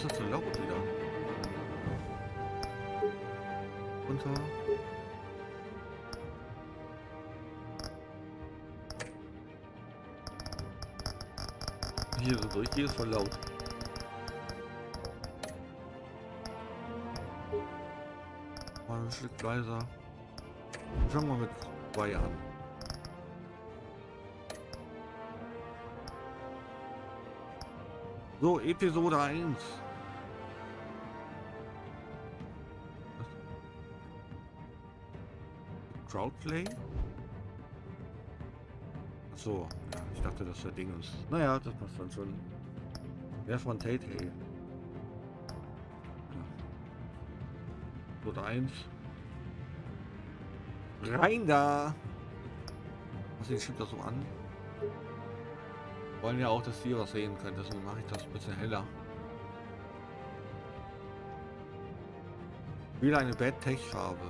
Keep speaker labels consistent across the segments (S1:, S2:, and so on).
S1: ist das so laut wieder? Runter. Hier so durch, hier ist voll laut. Mal ein Stück leiser. Fangen wir mit 2 an. So, Episode 1. Crowdplay? Achso, ja, ich dachte, das wäre Ding ist. Naja, das passt dann schon. Wer ist von Telltale? Ja. Episode 1. Rein da! Was schiebt das so an? Wollen ja auch, dass ihr was sehen könnt, deswegen mache ich das ein bisschen heller. Wieder eine Bad Tech Farbe.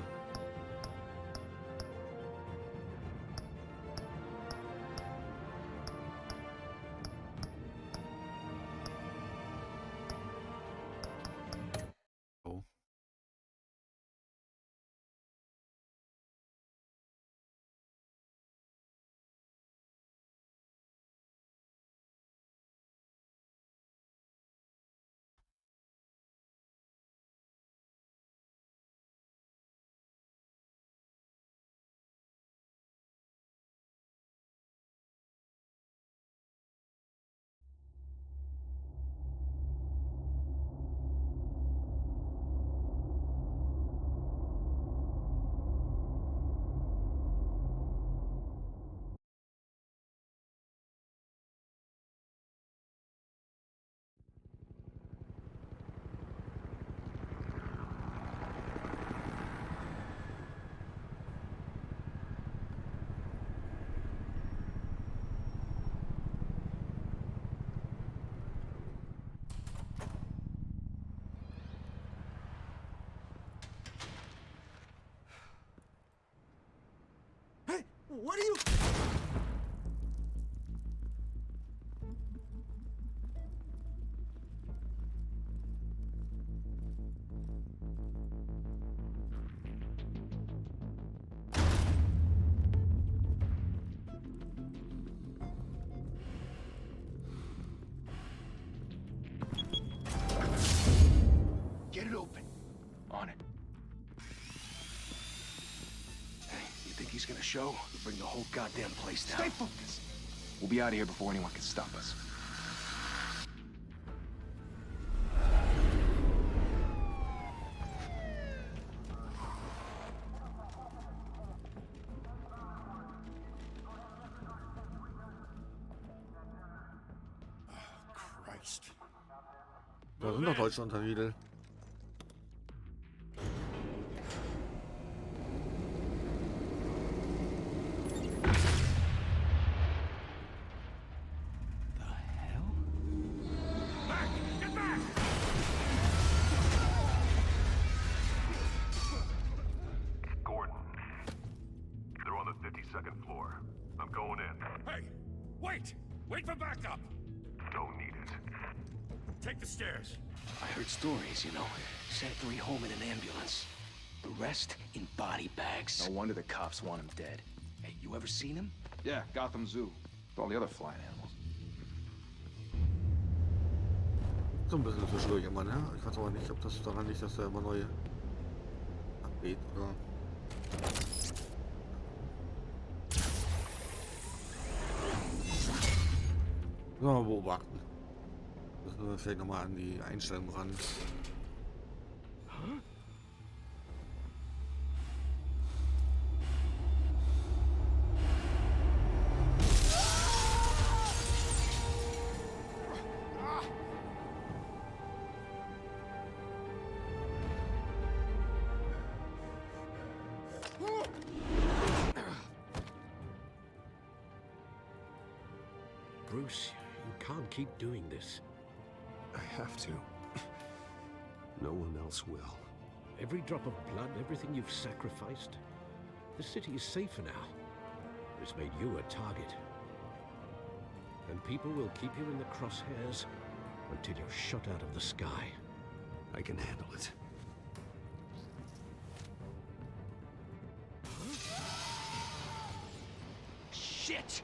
S1: Oh.
S2: What are you...
S3: Get it open. On it. You think he's gonna show? Bring the whole goddamn place down.
S2: Stay focused.
S3: We'll be out of here before anyone can stop us.
S2: Christ.
S1: Da sind doch deutsche Untertitel.
S4: Wait for backup!
S5: Don't need it.
S4: Take the stairs.
S3: I heard stories, you know. Sent 3 home in an ambulance. The rest in body bags.
S6: No wonder the cops want him dead.
S3: Hey, you ever seen him?
S6: Yeah, Gotham Zoo. With all the other flying animals.
S1: So ein bisschen zwischendurch immer, ne? Ich weiß aber nicht, ob das daran liegt, dass er immer neue abgeht oder. Mal beobachten. Müssen wir vielleicht nochmal an die Einstellung ran.
S7: Bruce, you can't keep doing this.
S2: I have to. No one else will.
S7: Every drop of blood, everything you've sacrificed. The city is safer now. It's made you a target. And people will keep you in the crosshairs until you're shot out of the sky.
S2: I can handle it.
S3: Shit!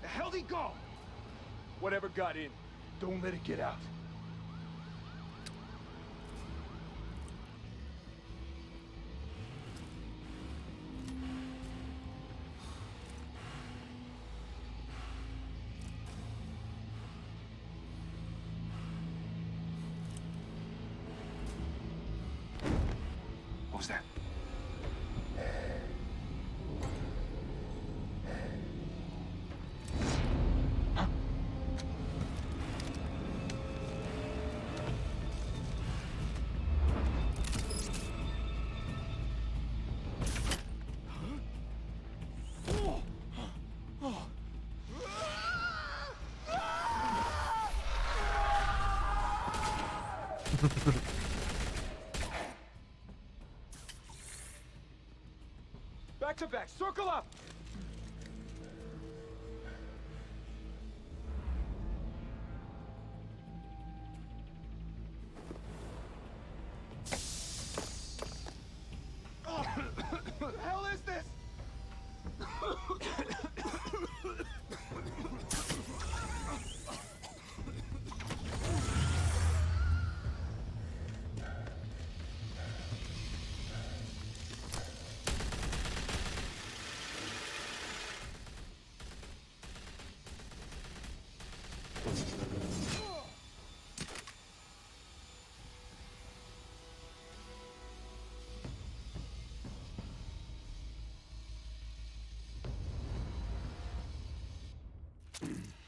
S3: The hell'd he go? Whatever got in, don't let it get out. What was that? Back to back, circle up! What the hell is this?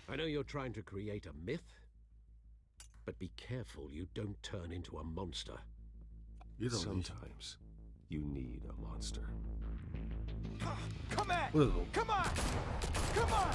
S7: I know you're trying to create a myth, but be careful you don't turn into a monster.
S2: Sometimes you need a monster.
S3: Come at!
S1: Whoa.
S3: Come on! Come on!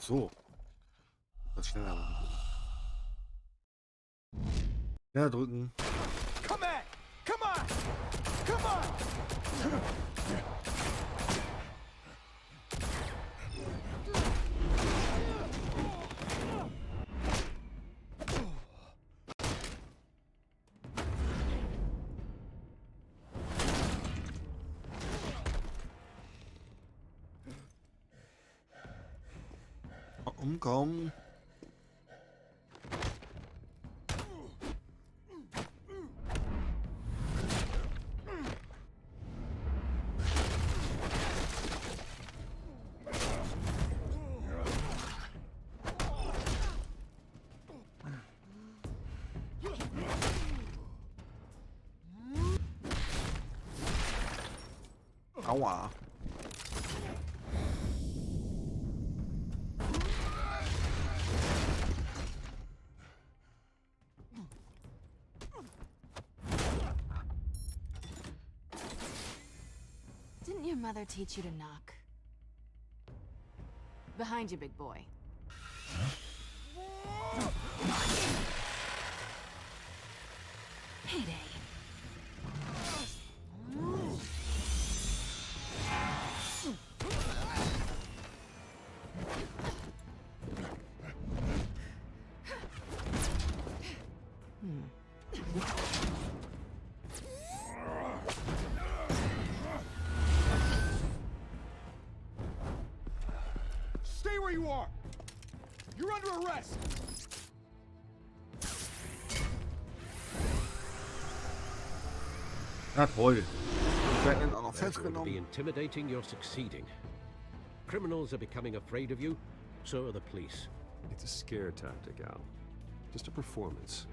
S1: So. Das schneller machen. Ja, drücken.
S3: Come at! Come on! Come on!
S1: Umkommen. Aua.
S5: Didn't your mother teach you to knock? Behind you, big boy. Heyday.
S3: Stay where you are! You're under arrest!
S1: Na toll. Ich werde dann auch noch
S7: There's going to be
S1: festgenommen.
S7: intimidating you're succeeding. criminals are becoming afraid of you, so are the police.
S2: It's a scare tactic, Al. Just a performance.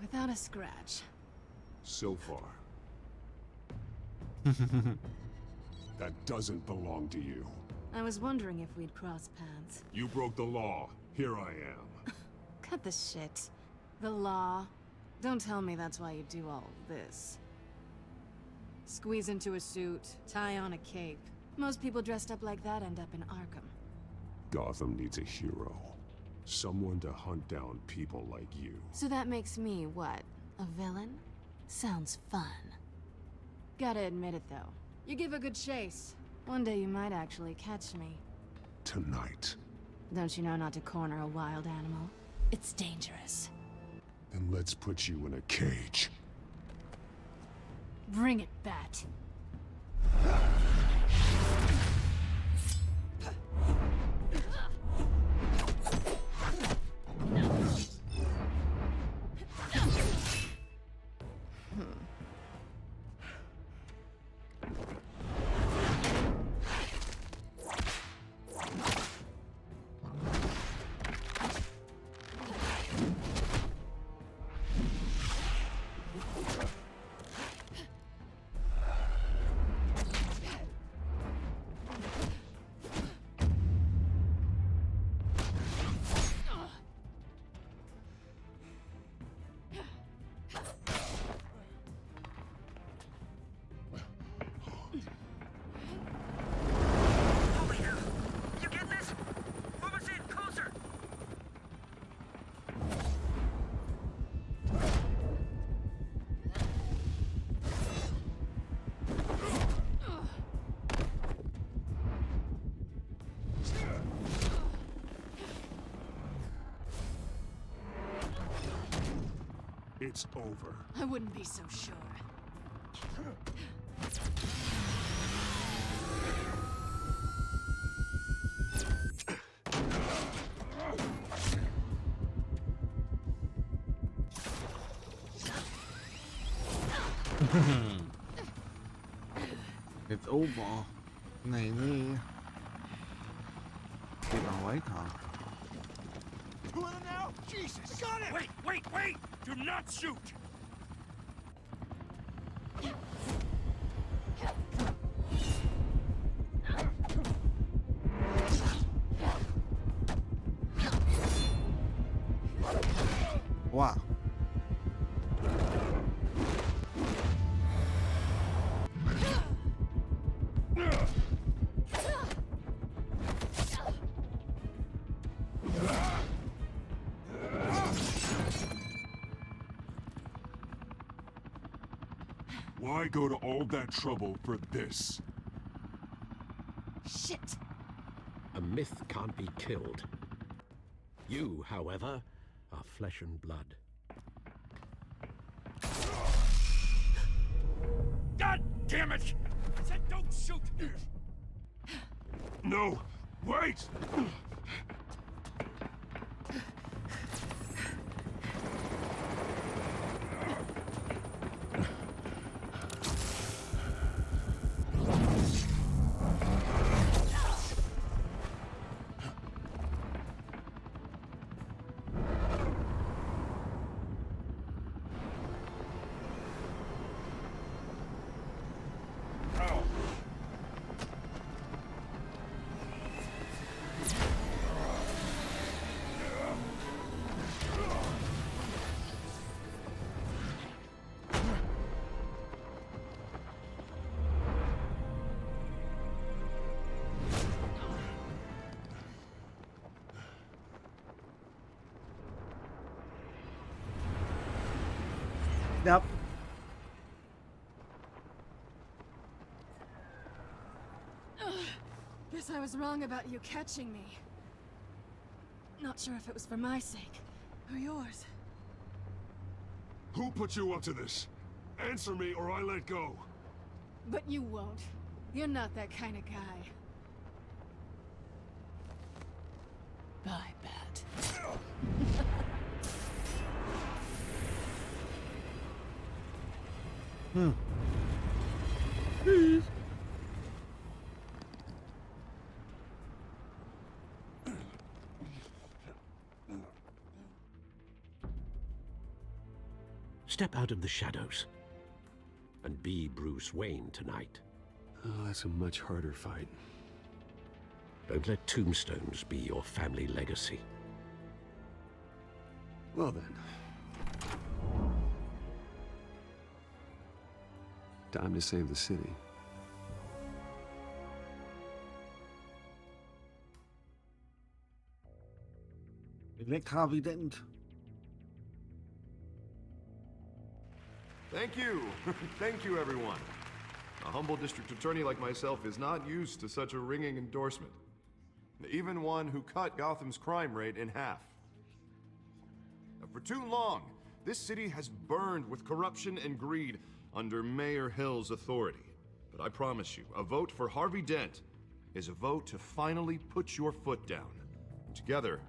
S5: Without a scratch.
S2: So far. That doesn't belong to you.
S5: I was wondering if we'd cross paths.
S2: You broke the law. Here I am.
S5: Cut the shit. The law. Don't tell me that's why you do all this. Squeeze into a suit, tie on a cape. Most people dressed up like that end up in Arkham.
S2: Gotham needs a hero. Someone to hunt down people like you.
S5: So that makes me, what, a villain? Sounds fun. Gotta admit it, though. You give a good chase. One day you might actually catch me.
S2: Tonight.
S5: Don't you know not to corner a wild animal? It's dangerous.
S2: Then let's put you in a cage.
S5: Bring it, Bat.
S2: It's over.
S5: I wouldn't be so sure.
S1: It's over. Nee, nee. Geht noch weiter.
S4: Two of them now? Jesus! Got it! Wait! Do not shoot!
S1: Wow.
S2: Why go to all that trouble for this?
S5: Shit!
S7: A myth can't be killed. You, however, are flesh and blood.
S4: God damn it! I said don't shoot!
S2: No! Wait!
S1: Yep.
S5: Guess I was wrong about you catching me. Not sure if it was for my sake or yours.
S2: Who put you up to this? Answer me or I let go.
S5: But you won't. You're not that kind of guy. Bye, Bat.
S1: Tschüss.
S7: Step out of the shadows and be Bruce Wayne tonight.
S2: Oh, that's a much harder fight.
S7: Don't let tombstones be your family legacy.
S2: Well then. Time to save the city.
S1: Elektravident.
S8: Thank you. Thank you, everyone. A humble district attorney like myself is not used to such a ringing endorsement. Even one who cut Gotham's crime rate in half. For too long, this city has burned with corruption and greed under Mayor Hill's authority. But I promise you, a vote for Harvey Dent is a vote to finally put your foot down. Together,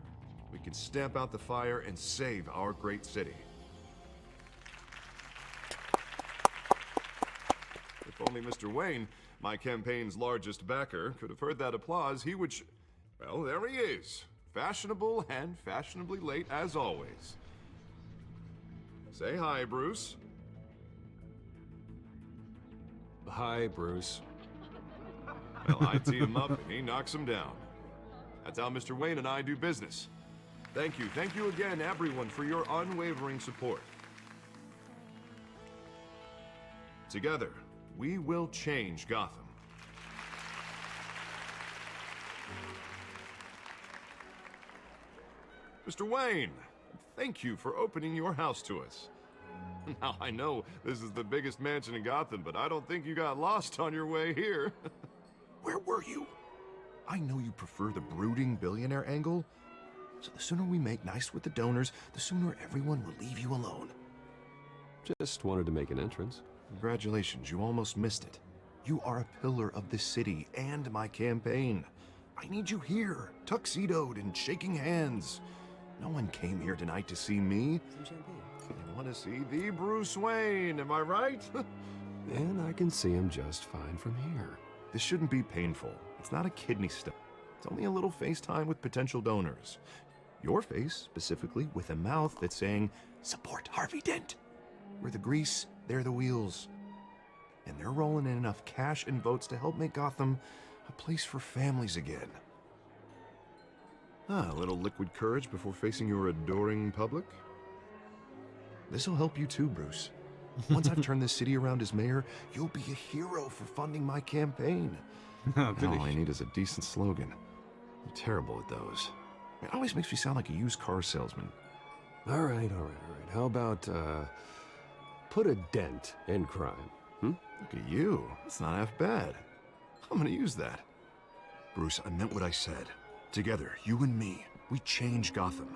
S8: we can stamp out the fire and save our great city. If only Mr. Wayne, my campaign's largest backer, could have heard that applause, he would well, there he is. Fashionable and fashionably late as always. Say hi, Bruce.
S2: Hi, Bruce.
S8: Well, I tee him up and he knocks him down. That's how Mr. Wayne and I do business. Thank you again, everyone, for your unwavering support. Together, we will change Gotham. Mr. Wayne, thank you for opening your house to us. Now, I know this is the biggest mansion in Gotham, but I don't think you got lost on your way here. Where were you? I know you prefer the brooding billionaire angle, so the sooner we make nice with the donors, the sooner everyone will leave you alone.
S2: Just wanted to make an entrance.
S8: Congratulations, you almost missed it. You are a pillar of this city and my campaign. I need you here, tuxedoed and shaking hands. No one came here tonight to see me. They want to see the Bruce Wayne, am I right?
S2: And I can see him just fine from here.
S8: This shouldn't be painful. It's not a kidney stone. It's only a little FaceTime with potential donors. Your face, specifically, with a mouth that's saying, support Harvey Dent. We're the grease, they're the wheels. And they're rolling in enough cash and votes to help make Gotham a place for families again. A little liquid courage before facing your adoring public. This'll help you too, Bruce. Once I've turned this city around as mayor, you'll be a hero for funding my campaign. All I need is a decent slogan. I'm terrible at those. It always makes me sound like a used car salesman.
S2: All right. How about, put a dent in crime,
S8: Look at you. That's not half bad. I'm gonna use that. Bruce, I meant what I said. Together, you and me, we change Gotham.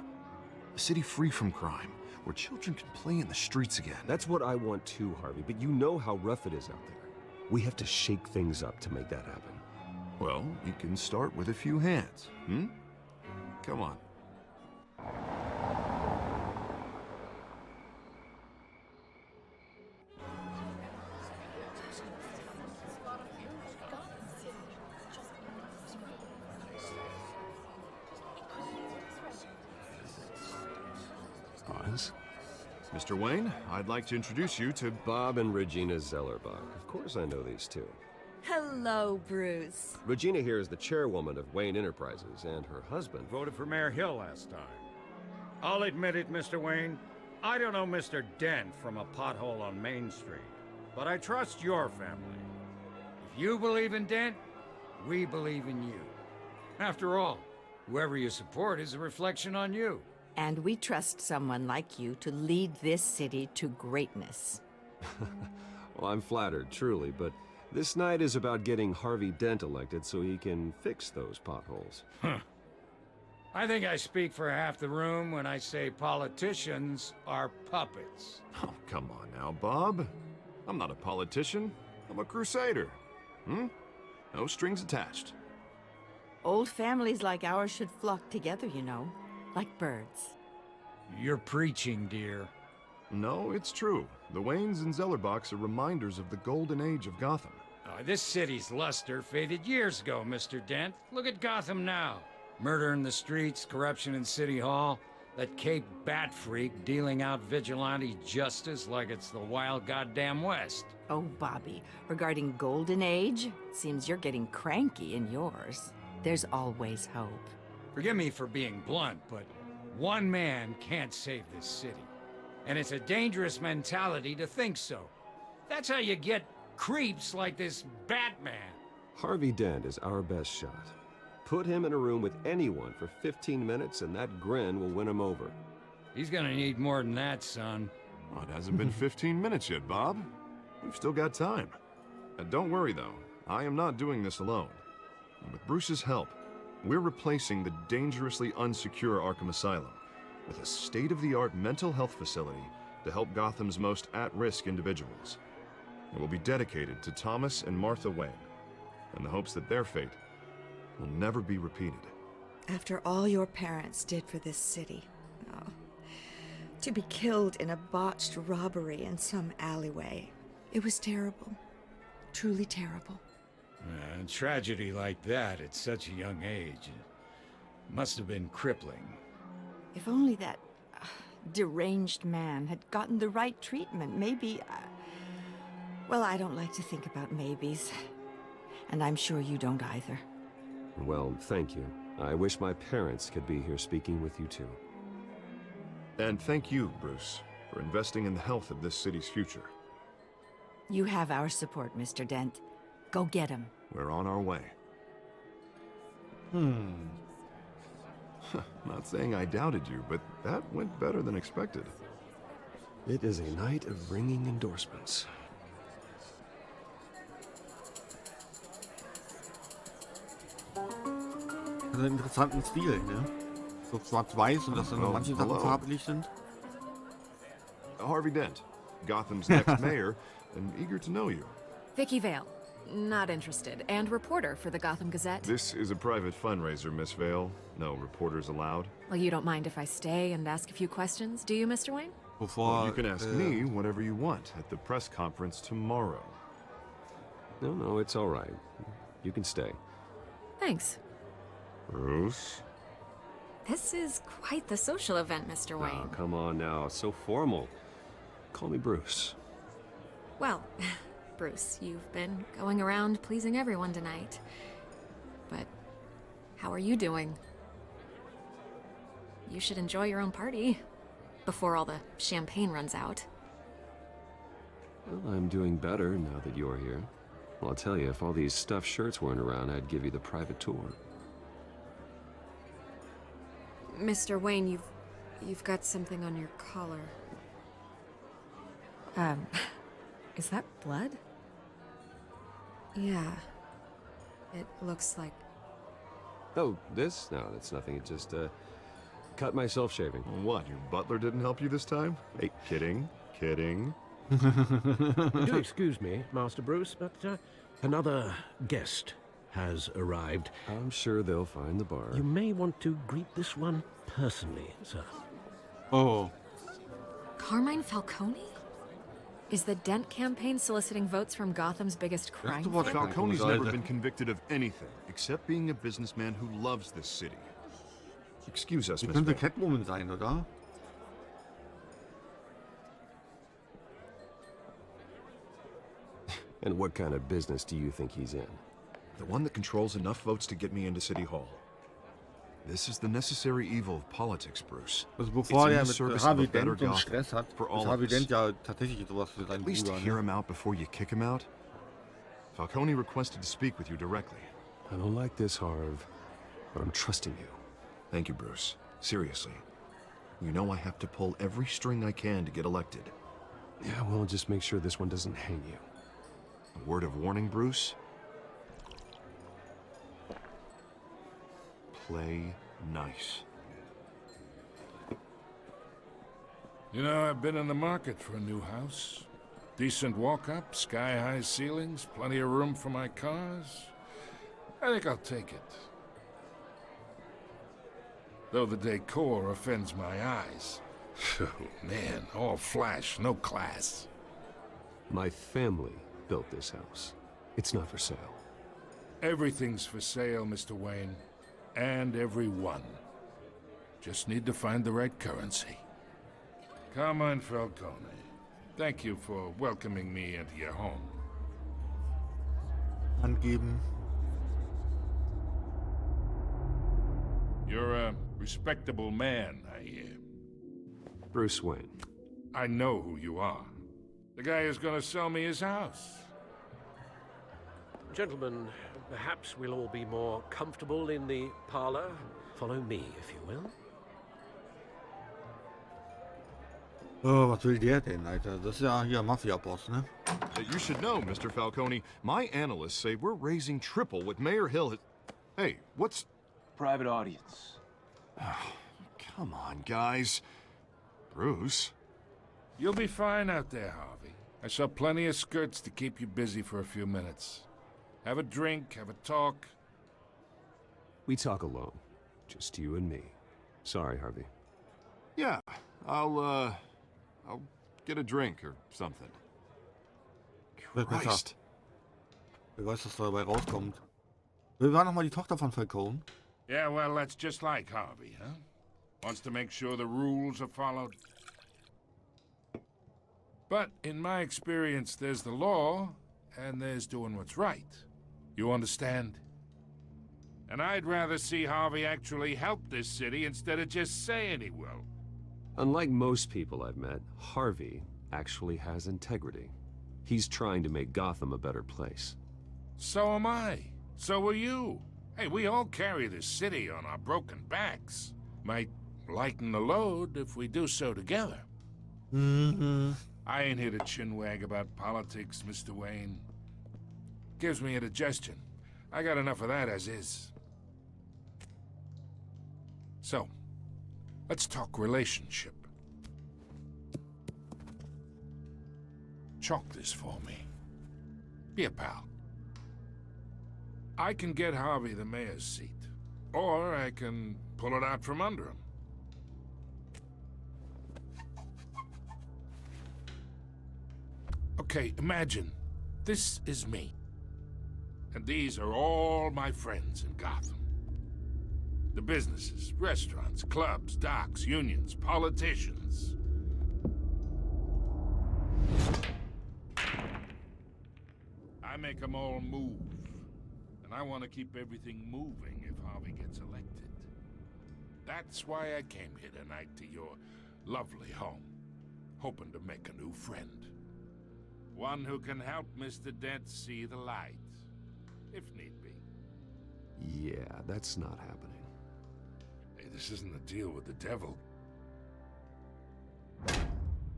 S8: A city free from crime, where children can play in the streets again.
S2: That's what I want too, Harvey, but you know how rough it is out there. We have to shake things up to make that happen.
S8: Well, we can start with a few hands, Come on.
S2: Oz?
S8: Mr. Wayne, I'd like to introduce you to
S2: Bob and Regina Zellerbach. Of course I know these two.
S9: Hello, Bruce.
S2: Regina here is the chairwoman of Wayne Enterprises, and her husband...
S4: Voted for Mayor Hill last time. I'll admit it, Mr. Wayne. I don't know Mr. Dent from a pothole on Main Street, but I trust your family. If you believe in Dent, we believe in you. After all, whoever you support is a reflection on you.
S9: And we trust someone like you to lead this city to greatness.
S2: Well, I'm flattered, truly, but this night is about getting Harvey Dent elected so he can fix those potholes.
S4: I think I speak for half the room when I say politicians are puppets.
S8: Oh, come on now, Bob. I'm not a politician. I'm a crusader. No strings attached.
S9: Old families like ours should flock together, you know, like birds.
S4: You're preaching, dear.
S8: No, it's true. The Waynes and Zellerbachs are reminders of the golden age of Gotham.
S4: This city's luster faded years ago, Mr. Dent. Look at Gotham now. Murder in the streets, corruption in City Hall, that Cape Bat freak dealing out vigilante justice like it's the wild goddamn West.
S9: Oh, Bobby, regarding Golden Age, seems you're getting cranky in yours. There's always hope.
S4: Forgive me for being blunt, but one man can't save this city. And it's a dangerous mentality to think so. That's how you get creeps like this Batman.
S2: Harvey Dent is our best shot. Put him in a room with anyone for 15 minutes and that grin will win him over.
S4: He's gonna need more than that, son.
S8: Oh, it hasn't been 15 minutes yet, Bob. We've still got time. And don't worry, though. I am not doing this alone. And with Bruce's help, we're replacing the dangerously unsecure Arkham Asylum with a state-of-the-art mental health facility to help Gotham's most at-risk individuals. It will be dedicated to Thomas and Martha Wayne, in the hopes that their fate will never be repeated.
S10: After all your parents did for this city, oh, to be killed in a botched robbery in some alleyway, it was terrible. Truly terrible.
S4: A tragedy like that at such a young age must have been crippling.
S9: If only that deranged man had gotten the right treatment, maybe... well, I don't like to think about maybes. And I'm sure you don't either.
S2: Well, thank you. I wish my parents could be here speaking with you too.
S8: And thank you, Bruce, for investing in the health of this city's future.
S9: You have our support, Mr. Dent. Go get him.
S8: We're on our way. Not saying I doubted you, but that went better than expected.
S2: It is a night of ringing endorsements.
S1: Einen interessanten Stil, ne? So schwarz-weiß und dass dann noch manche Sachen farblich sind.
S8: Harvey Dent, Gotham's next mayor, and eager to know you.
S11: Vicky Vale. Not interested. And reporter for the Gotham Gazette.
S8: This is a private fundraiser, Miss Vale. No reporters allowed.
S11: Well, you don't mind if I stay and ask a few questions, do you, Mr. Wayne?
S8: Well, you can ask me whatever you want at the press conference tomorrow.
S2: No, it's all right. You can stay.
S11: Thanks.
S8: Bruce?
S11: This is quite the social event, Mr. Wayne.
S2: Oh, come on now. So formal. Call me Bruce.
S11: Well, Bruce, you've been going around pleasing everyone tonight. But how are you doing? You should enjoy your own party before all the champagne runs out.
S2: Well, I'm doing better now that you're here. Well, I'll tell you, if all these stuffed shirts weren't around, I'd give you the private tour.
S11: Mr. Wayne, you've got something on your collar. Is that blood? Yeah. It looks like...
S2: Oh, this? No, that's nothing. It just, cut myself shaving.
S8: What, your butler didn't help you this time? Hey, kidding.
S7: Do excuse me, Master Bruce, but another guest has arrived.
S2: I'm sure they'll find the bar.
S7: You may want to greet this one personally, sir.
S1: Oh.
S11: Carmine Falcone? Is the Dent campaign soliciting votes from Gotham's biggest crime family?
S8: Falcone's never been convicted of anything, except being a businessman who loves this city. Excuse us,
S1: Die
S8: Miss
S1: könnte
S8: Vale.
S1: Catwoman sein, oder?
S2: And what kind of business do you think he's in?
S8: The one that controls enough votes to get me into City Hall. This is the necessary evil of politics, Bruce.
S1: Also bevor er mit
S8: service
S1: Harvey
S8: of a better
S1: Dent so einen
S8: Gotham
S1: Stress hat,
S8: for all
S1: ist
S8: of
S1: Harvey
S8: us.
S1: Dent ja tatsächlich sowas für seinen
S8: At least
S1: Bruder.
S8: hear
S1: Ne?
S8: him out before you kick him out. Falcone requested to speak with you directly.
S2: I don't like this, Harv, but I'm trusting you.
S8: Thank you, Bruce. Seriously. You know I have to pull every string I can to get elected.
S2: Yeah, well, just make sure this one doesn't hang you.
S8: A word of warning, Bruce? Play nice.
S12: You know, I've been in the market for a new house. Decent walk-up, sky-high ceilings, plenty of room for my cars. I think I'll take it. Though the decor offends my eyes. Oh, man, all flash, no class.
S2: My family built this house. It's not for sale.
S12: Everything's for sale, Mr. Wayne. And everyone. Just need to find the right currency. Come on, Falcone. Thank you for welcoming me into your home.
S1: Angeben.
S12: You're a respectable man, I hear.
S2: Bruce Wayne.
S12: I know who you are. The guy who's gonna sell me his house.
S7: Gentlemen, perhaps we'll all be more comfortable in the parlor. Follow me, if you will.
S1: Oh, was will der denn, Alter? Das ist ja hier Mafia-Boss, ne?
S8: You should know, Mr. Falcone. My analysts say we're raising triple what Mayor Hill has... Hey, what's...
S6: Private audience.
S8: Come on, guys. Bruce?
S12: You'll be fine out there, Harvey. I saw plenty of skirts to keep you busy for a few minutes. Have a drink, have a talk.
S2: We talk alone. Just you and me. Sorry, Harvey.
S8: Yeah, I'll get a drink or something. Christ.
S1: Wer weiß, was dabei rauskommt. Wer war nochmal die Tochter von Falcone?
S12: Yeah, well, that's just like Harvey, huh? Wants to make sure the rules are followed. But in my experience, there's the law, and there's doing what's right. You understand? And I'd rather see Harvey actually help this city instead of just saying he will.
S2: Unlike most people I've met, Harvey actually has integrity. He's trying to make Gotham a better place.
S12: So am I. So are you. Hey, we all carry this city on our broken backs. Might lighten the load if we do so together.
S1: Mm-hmm.
S12: I ain't here to chinwag about politics, Mr. Wayne. Gives me indigestion. I got enough of that as is. So, let's talk relationship. Chalk this for me. Be a pal. I can get Harvey the mayor's seat, or I can pull it out from under him. Okay, imagine, this is me. And these are all my friends in Gotham. The businesses, restaurants, clubs, docks, unions, politicians. I make them all move. And I want to keep everything moving if Harvey gets elected. That's why I came here tonight to your lovely home, hoping to make a new friend. One who can help Mr. Dent see the light, if need be.
S2: Yeah, that's not happening.
S12: Hey, this isn't a deal with the devil.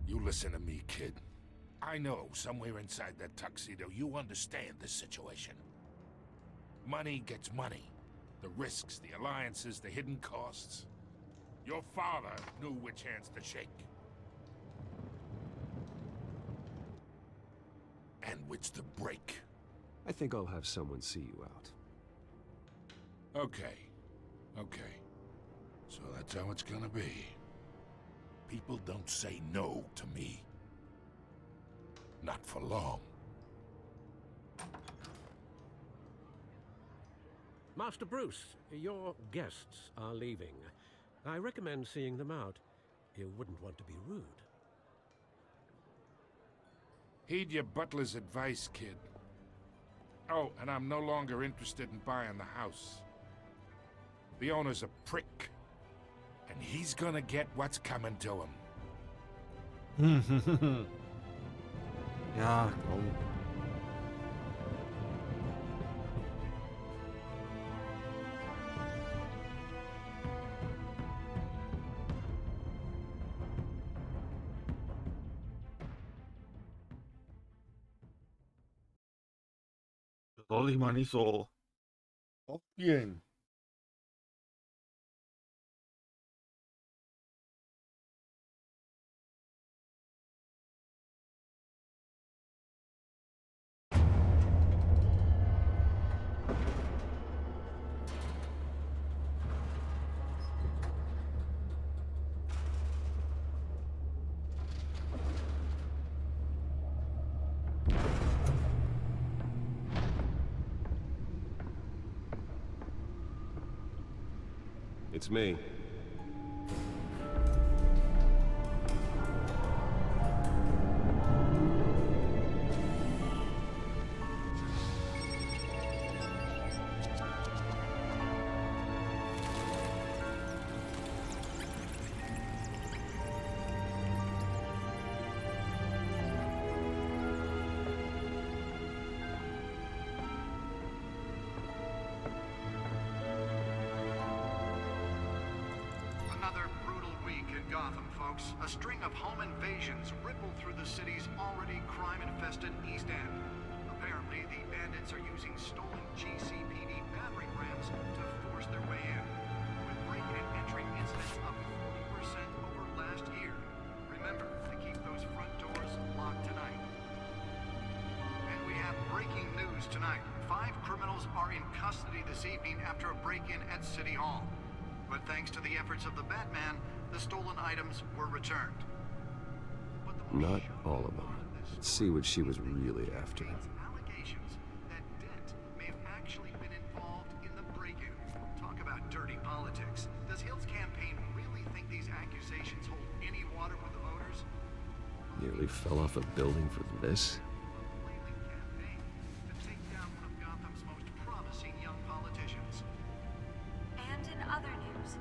S12: You listen to me, kid. I know somewhere inside that tuxedo you understand this situation. Money gets money. The risks, the alliances, the hidden costs. Your father knew which hands to shake. And which to break.
S2: I think I'll have someone see you out.
S12: Okay. Okay. So that's how it's gonna be. People don't say no to me. Not for long.
S7: Master Bruce, your guests are leaving. I recommend seeing them out. You wouldn't want to be rude.
S12: Heed your butler's advice, kid. Oh, and I'm no longer interested in buying the house. The owner's a prick. And he's gonna get what's coming to him.
S1: Ja, komm. Soll ich mal nicht so aufspielen?
S2: It's me.
S13: Another brutal week in Gotham, folks. A string of home invasions rippled through the city's already crime-infested East End. Apparently, the bandits are using stolen GCPD battering rams to force their way in, with breaking and entering incidents up 40% over last year. Remember to keep those front doors locked tonight. And we have breaking news tonight. 5 criminals are in custody this evening after a break-in at City Hall. But thanks to the efforts of the Batman, the stolen items were returned.
S2: Not all of them. Let's see what she was really after.
S13: Allegations that Dent may have actually been involved in the break-in. Talk about dirty politics. Does Hill's campaign really think these accusations hold any water with the voters?
S2: Nearly fell off a building for this?
S13: To take down one of Gotham's most promising young politicians.
S14: And in other news,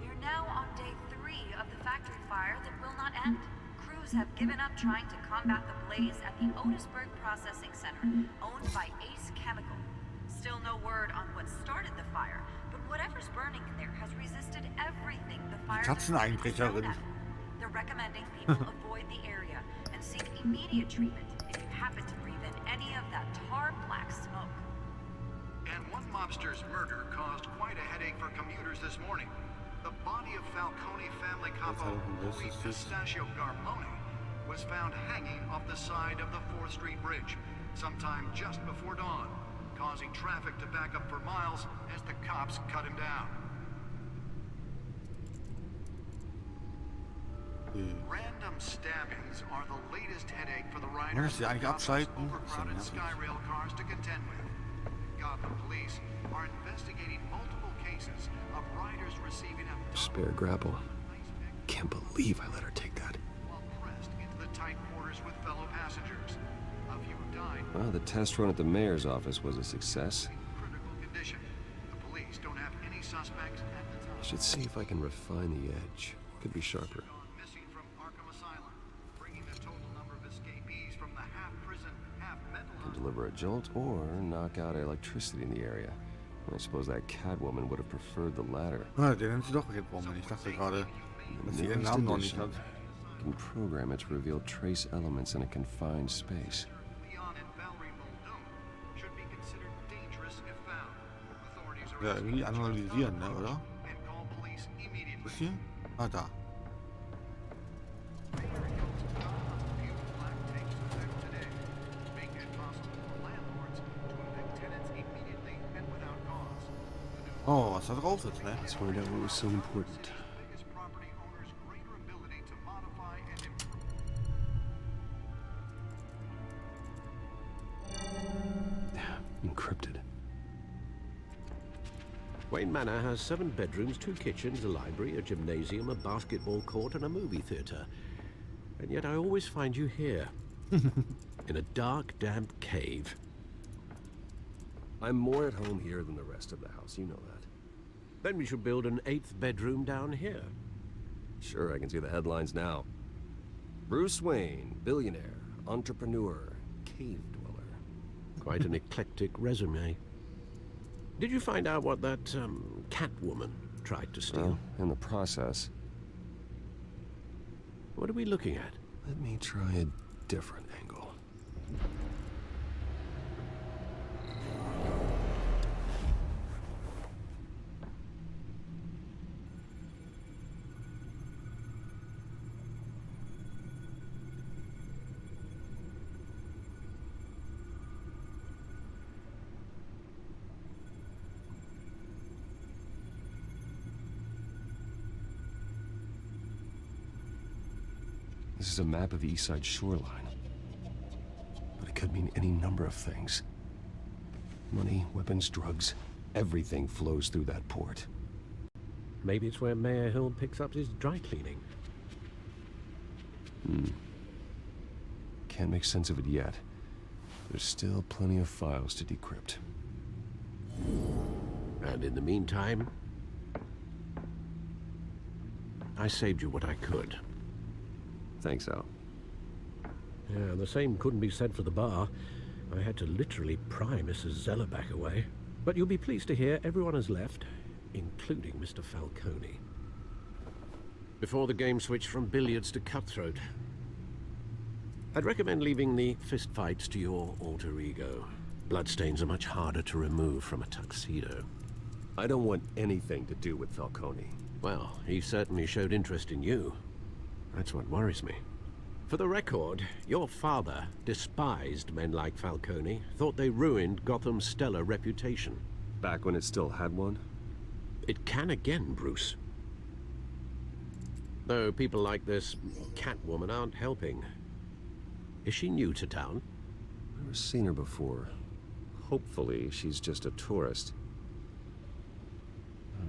S14: we are now on day 3 of the factory fire that will not end. Crews have given up trying to combat the blaze at the Otisburg Processing Center, owned by Ace Chemical. Still no word on what started the fire, but whatever's burning in there has resisted everything the fire has thrown at it. They're recommending people avoid the area and seek immediate treatment if you happen to breathe in any of that tar black smoke.
S13: And one mobster's murder caused quite a headache for commuters this morning. The body of Falcone family capo Louis Pistachio Garmone was found hanging off the side of the 4th Street Bridge sometime just before dawn, causing traffic to back up for miles as the cops cut him down. Random stabbings are the latest headache for the riders of Gotham's overcrowded Skyrail cars to contend with. Gotham police are investigating multiple cases of riders receiving a
S2: Spare grapple. Can't believe I let her take that.
S13: while pressed into the tight quarters with fellow passengers. A few died in
S2: Well, the test run at the mayor's office was a success.
S13: critical condition. The police don't have any suspects at the time.
S2: I should see if I can refine the edge. Could be sharper.
S13: Missing from Arkham Asylum, bringing the total number of escapees from the half-prison, half-mental
S2: Can deliver a jolt or knock out electricity in the area. I suppose that Catwoman would have preferred the latter.
S1: Ah, den nennt sie doch Catwoman. Ich dachte gerade, dass sie ihren Namen noch nicht hat.
S2: Can program it to reveal trace elements in a confined space.
S13: Leon and Valerie Muldoon should be considered dangerous if found. Authorities are
S1: Ja, irgendwie analysieren, ne, oder?
S13: and call police immediately.
S1: Ist hier? Ah, da. Oh, was da drauf ist, ne?
S2: Let's find out what was so important. Encrypted.
S7: Wayne Manor has 7 bedrooms, 2 kitchens, a library, a gymnasium, a basketball court, and a movie theater. And yet I always find you here. In a dark, damp cave.
S2: I'm more at home here than the rest of the house, you know that.
S7: Then we should build an 8th bedroom down here.
S2: Sure, I can see the headlines now. Bruce Wayne, billionaire, entrepreneur, cave dweller.
S7: Quite an eclectic resume. Did you find out what that, Catwoman tried to steal?
S2: Well, in the process.
S7: What are we looking at?
S2: Let me try a different angle. This is a map of the East Side shoreline. But it could mean any number of things. Money, weapons, drugs, everything flows through that port.
S7: Maybe it's where Mayor Hill picks up his dry cleaning.
S2: Can't make sense of it yet. There's still plenty of files to decrypt.
S7: And in the meantime, I saved you what I could.
S2: Thanks, Al.
S7: Yeah, the same couldn't be said for the bar. I had to literally pry Mrs. Zeller back away. But you'll be pleased to hear everyone has left, including Mr. Falcone. Before the game switched from billiards to cutthroat, I'd recommend leaving the fistfights to your alter ego. Bloodstains are much harder to remove from a tuxedo.
S2: I don't want anything to do with Falcone.
S7: Well, he certainly showed interest in you. That's what worries me. For the record, your father despised men like Falcone, thought they ruined Gotham's stellar reputation.
S2: Back when it still had one?
S7: It can again, Bruce. Though people like this Catwoman aren't helping. Is she new to town?
S2: Never seen her before. Hopefully, she's just a tourist.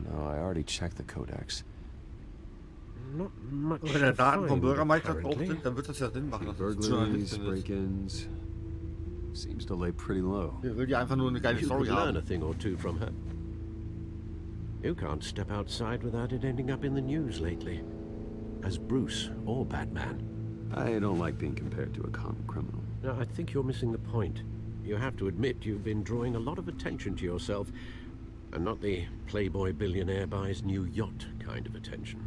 S2: No, I already checked the codex.
S7: Not much.
S1: Wenn da Daten vom
S7: to find,
S1: Bürgermeister drauf
S7: apparently.
S1: sind, dann wird das ja Sinn machen, dass es
S2: Burglaries,
S1: Journalistin ist.
S2: break-ins. Seems to lay pretty low.
S1: Er will ja einfach nur eine geile
S7: You
S1: Story
S7: could learn
S1: haben.
S7: a thing or two from her. You can't step outside without it ending up in the news lately. As Bruce or Batman.
S2: I don't like being compared to a common criminal.
S7: No, I think you're missing the point. You have to admit you've been drawing a lot of attention to yourself, and not the playboy billionaire buys new yacht kind of attention.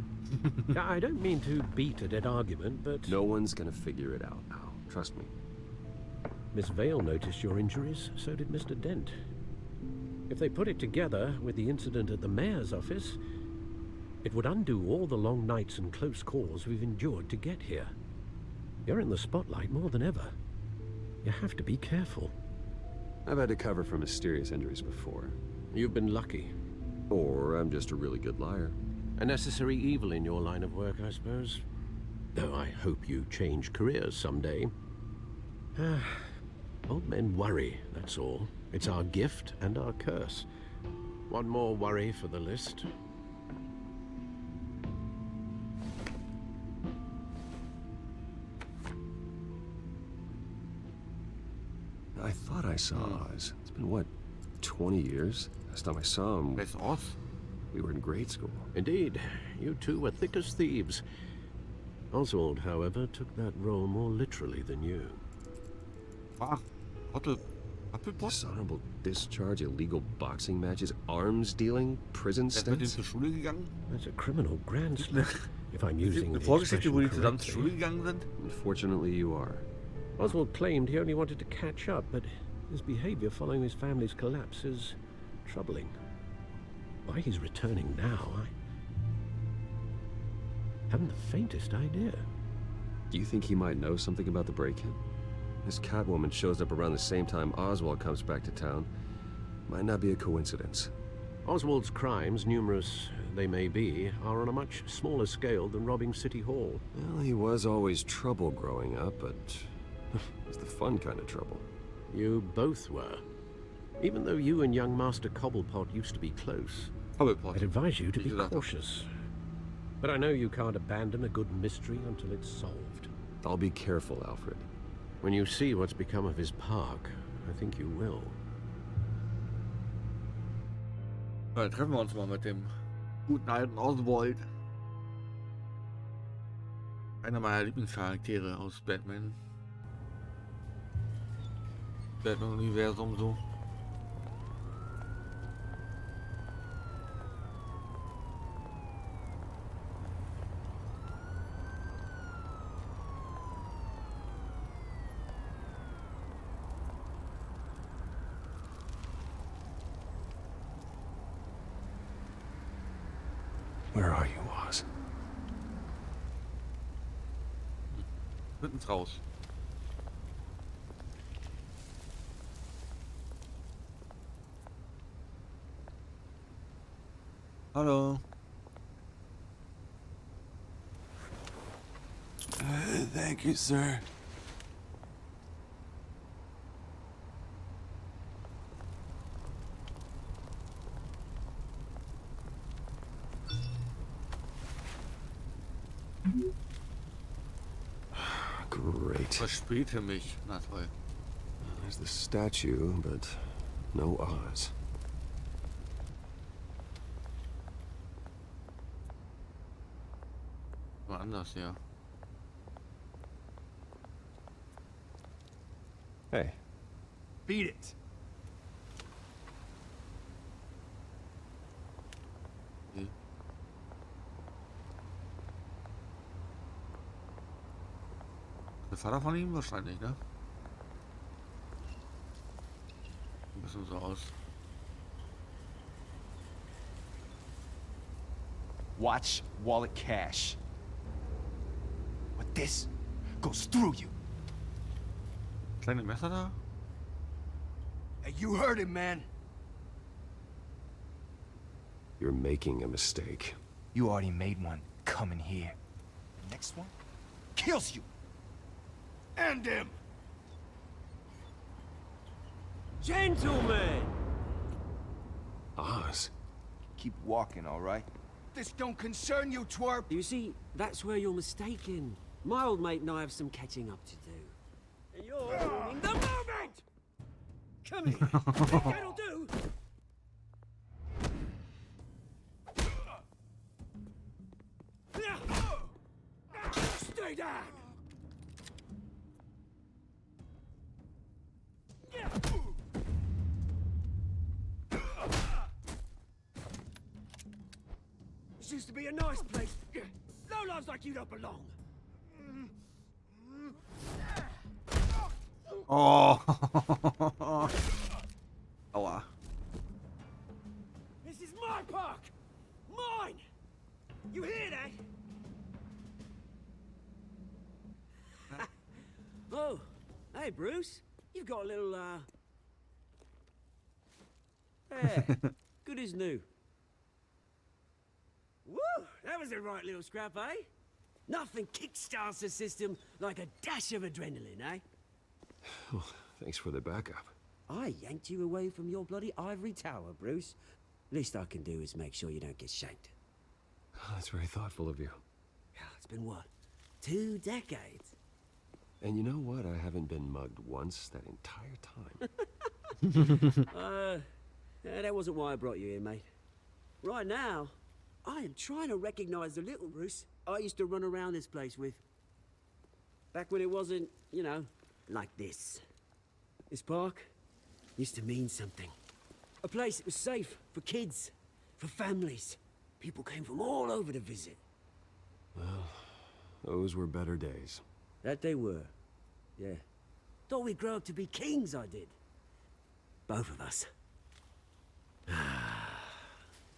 S7: Now, I don't mean to beat a dead argument, but...
S2: No one's gonna figure it out now. Trust me.
S7: Miss Vale noticed your injuries, so did Mr. Dent. If they put it together with the incident at the mayor's office, it would undo all the long nights and close calls we've endured to get here. You're in the spotlight more than ever. You have to be careful.
S2: I've had to cover for mysterious injuries before.
S7: You've been lucky.
S2: Or I'm just a really good liar.
S7: A necessary evil in your line of work, I suppose. Though I hope you change careers someday. Old men worry, that's all. It's our gift and our curse. One more worry for the list.
S2: I thought I saw Oz. It's been, what, 20 years? Last time I saw him,
S1: Wer ist Oz?
S2: we were in grade school.
S7: Indeed, you two were thick as thieves. Oswald, however, took that role more literally than you.
S1: Ach, Hoppelpott?
S2: Dishonorable discharge, illegal boxing matches, arms dealing, prison
S1: Er ist mit ihm
S2: stints.
S1: zur Schule gegangen?
S7: That's a criminal grand slam, if I'm using
S1: Eine
S7: the
S1: Vorgeschichte, wo die
S7: expression
S1: zusammen zur Schule
S7: correctly.
S1: gegangen sind?
S2: Unfortunately, you are.
S7: Oswald claimed he only wanted to catch up, but his behavior following his family's collapse is troubling. Why he's returning now, I haven't the faintest idea.
S2: Do you think he might know something about the break-in? This Catwoman shows up around the same time Oswald comes back to town. Might not be a coincidence.
S7: Oswald's crimes, numerous they may be, are on a much smaller scale than robbing City Hall.
S2: Well, he was always trouble growing up, but it's the fun kind of trouble.
S7: You both were. Even though you and young Master Cobblepot used to be close,
S1: Hoppelpott.
S7: I'd advise you to
S1: Wie
S7: be
S1: gesagt.
S7: cautious. But I know you can't abandon a good mystery until it's solved.
S2: I'll be careful, Alfred.
S7: When you see what's become of his park, I think you will.
S1: Dann treffen wir uns mal mit dem guten alten Oswald. Einer meiner Lieblingscharaktere aus Batman. Batman-Universum so.
S2: Where are you, Oz?
S1: Mitten's raus. Hallo.
S15: Thank you, sir.
S2: Great.
S1: Verspäte mich. Na toll.
S2: There's the statue, but no Oz.
S1: War anders, ja.
S2: Hey.
S3: Beat it.
S1: Okay. Der Vater von ihm wahrscheinlich, ne? Ein bisschen so aus.
S3: Watch wallet cash. But this goes through you.
S1: Kleine Messer da?
S3: Hey, you heard him, man.
S2: You're making a mistake.
S3: You already made one coming here. The next one kills you. And him.
S16: Gentlemen!
S2: Oz?
S3: Keep walking, all right? This don't concern you, twerp.
S16: You see, that's where you're mistaken. My old mate and I have some catching up to do. And you're ruining the moment! Come here. That'll do. Stay down. This used to be a nice place. No lives like you don't belong.
S1: Oh. Aua.
S16: This is my park. Mine. You hear that? Oh, hey Bruce. You've got a little yeah, good as new. Woo! That was a right little scrap, eh? Nothing kickstarts the system like a dash of adrenaline, eh?
S2: Well, thanks for the backup.
S16: I yanked you away from your bloody ivory tower, Bruce. Least I can do is make sure you don't get shanked.
S2: Oh, that's very thoughtful of you.
S16: Yeah, it's been what? 2 decades?
S2: And you know what? I haven't been mugged once that entire time.
S16: Yeah, that wasn't why I brought you here, mate. Right now, I am trying to recognize the little Bruce I used to run around this place with. Back when it wasn't, you know, like this. This park used to mean something. A place that was safe for kids, for families. People came from all over to visit.
S2: Well, those were better days.
S16: That they were. Yeah. Thought we'd grow up to be kings, I did. Both of us.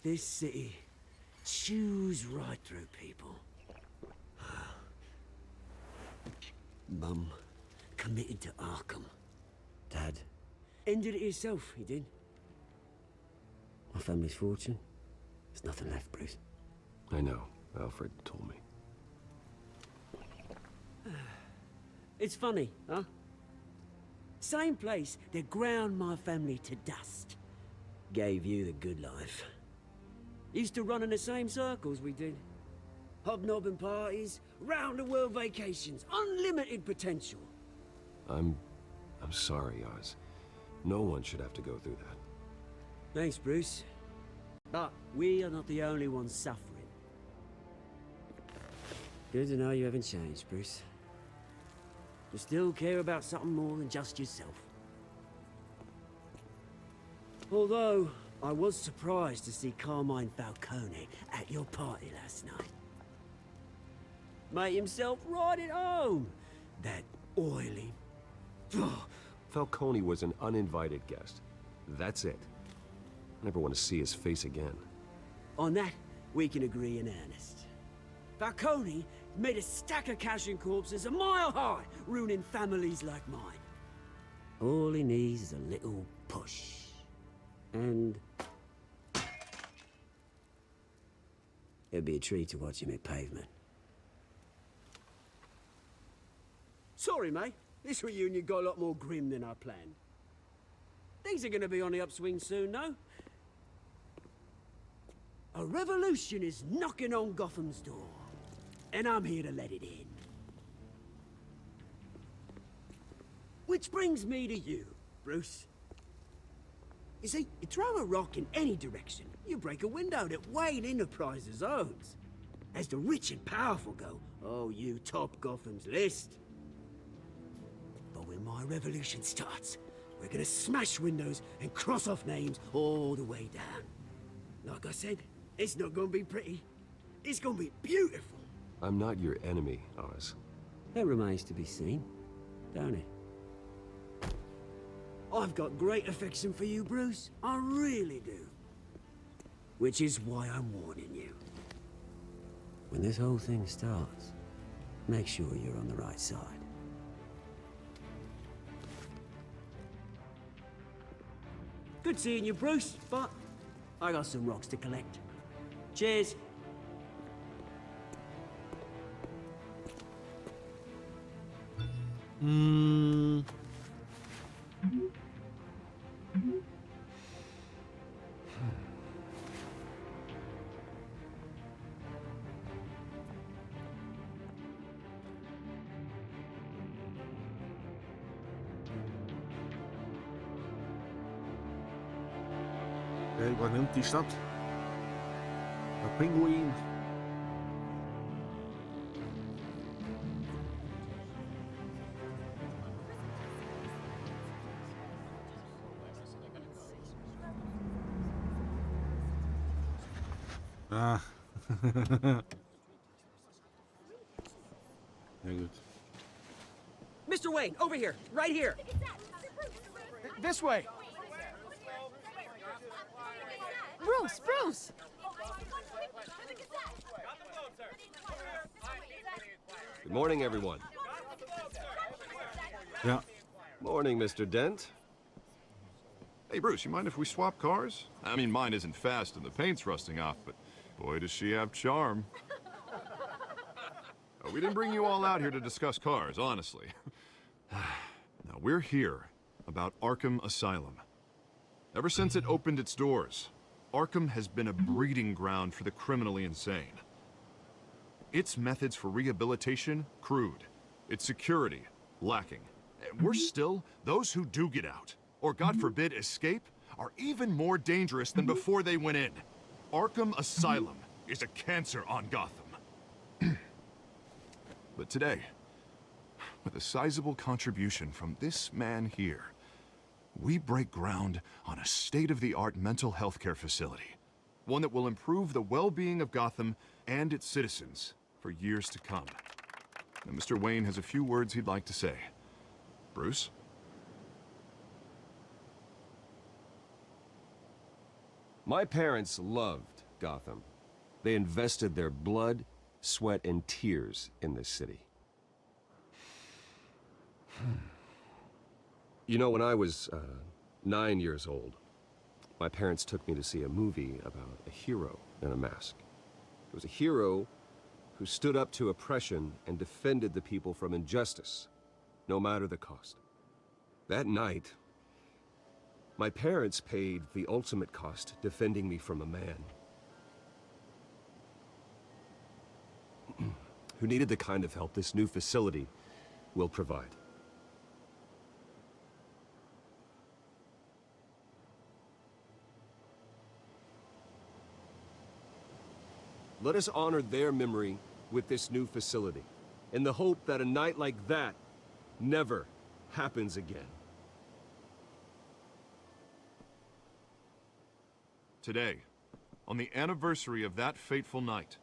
S16: This city chews right through people. Mum committed to Arkham. Dad ended it himself, he did. My family's fortune. There's nothing left, Bruce.
S2: I know. Alfred told me.
S16: It's funny, huh? Same place that ground my family to dust. Gave you the good life. Used to run in the same circles we did. Hobnobbing parties, round-the-world vacations, unlimited potential.
S2: I'm sorry, Oz. No one should have to go through that.
S16: Thanks, Bruce. But we are not the only ones suffering. Good to know you haven't changed, Bruce. You still care about something more than just yourself. Although, I was surprised to see Carmine Falcone at your party last night. Made himself right at home. That oily...
S2: Falcone was an uninvited guest. That's it. I never want to see his face again.
S16: On that, we can agree in earnest. Falcone made a stack of cash and corpses a mile high, ruining families like mine. All he needs is a little push. And... it'd be a treat to watch him hit pavement. Sorry, mate. This reunion got a lot more grim than I planned. Things are gonna be on the upswing soon, no? A revolution is knocking on Gotham's door. and I'm here to let it in. Which brings me to you, Bruce. You see, you throw a rock in any direction, you break a window that Wayne Enterprises owns. As the rich and powerful go, oh, you top Gotham's list. But when my revolution starts, we're gonna smash windows and cross off names all the way down. Like I said, it's not gonna be pretty. It's gonna be beautiful.
S2: I'm not your enemy, Oz.
S16: That remains to be seen, don't it? I've got great affection for you, Bruce. I really do. Which is why I'm warning you. When this whole thing starts, make sure you're on the right side. Good seeing you, Bruce, but I got some rocks to collect. Cheers.
S1: Wer übernimmt die Stadt? Der Pinguin. Ah. Ja, gut.
S16: Mr. Wayne, over here, right here.
S3: This way.
S5: Bruce, Bruce!
S2: Good morning, everyone.
S1: Yeah.
S2: Morning, Mr. Dent.
S8: Hey, Bruce, you mind if we swap cars? I mean, mine isn't fast and the paint's rusting off, but boy, does she have charm. Oh, we didn't bring you all out here to discuss cars, honestly. Now, we're here about Arkham Asylum. Ever since it opened its doors, Arkham has been a breeding ground for the criminally insane. Its methods for rehabilitation, crude. Its security, lacking. And worse still, those who do get out, or God forbid, escape, are even more dangerous than before they went in. Arkham Asylum is a cancer on Gotham. But today, with a sizable contribution from this man here, we break ground on a state-of-the-art mental health care facility. One that will improve the well-being of Gotham and its citizens for years to come. Now, Mr. Wayne has a few words he'd like to say. Bruce?
S2: My parents loved Gotham. They invested their blood, sweat, and tears in this city. You know, when I was 9 years old, my parents took me to see a movie about a hero in a mask. It was a hero who stood up to oppression and defended the people from injustice, no matter the cost. That night, my parents paid the ultimate cost defending me from a man who needed the kind of help this new facility will provide. Let us honor their memory with this new facility, in the hope that a night like that never happens again.
S8: Today, on the anniversary of that fateful night,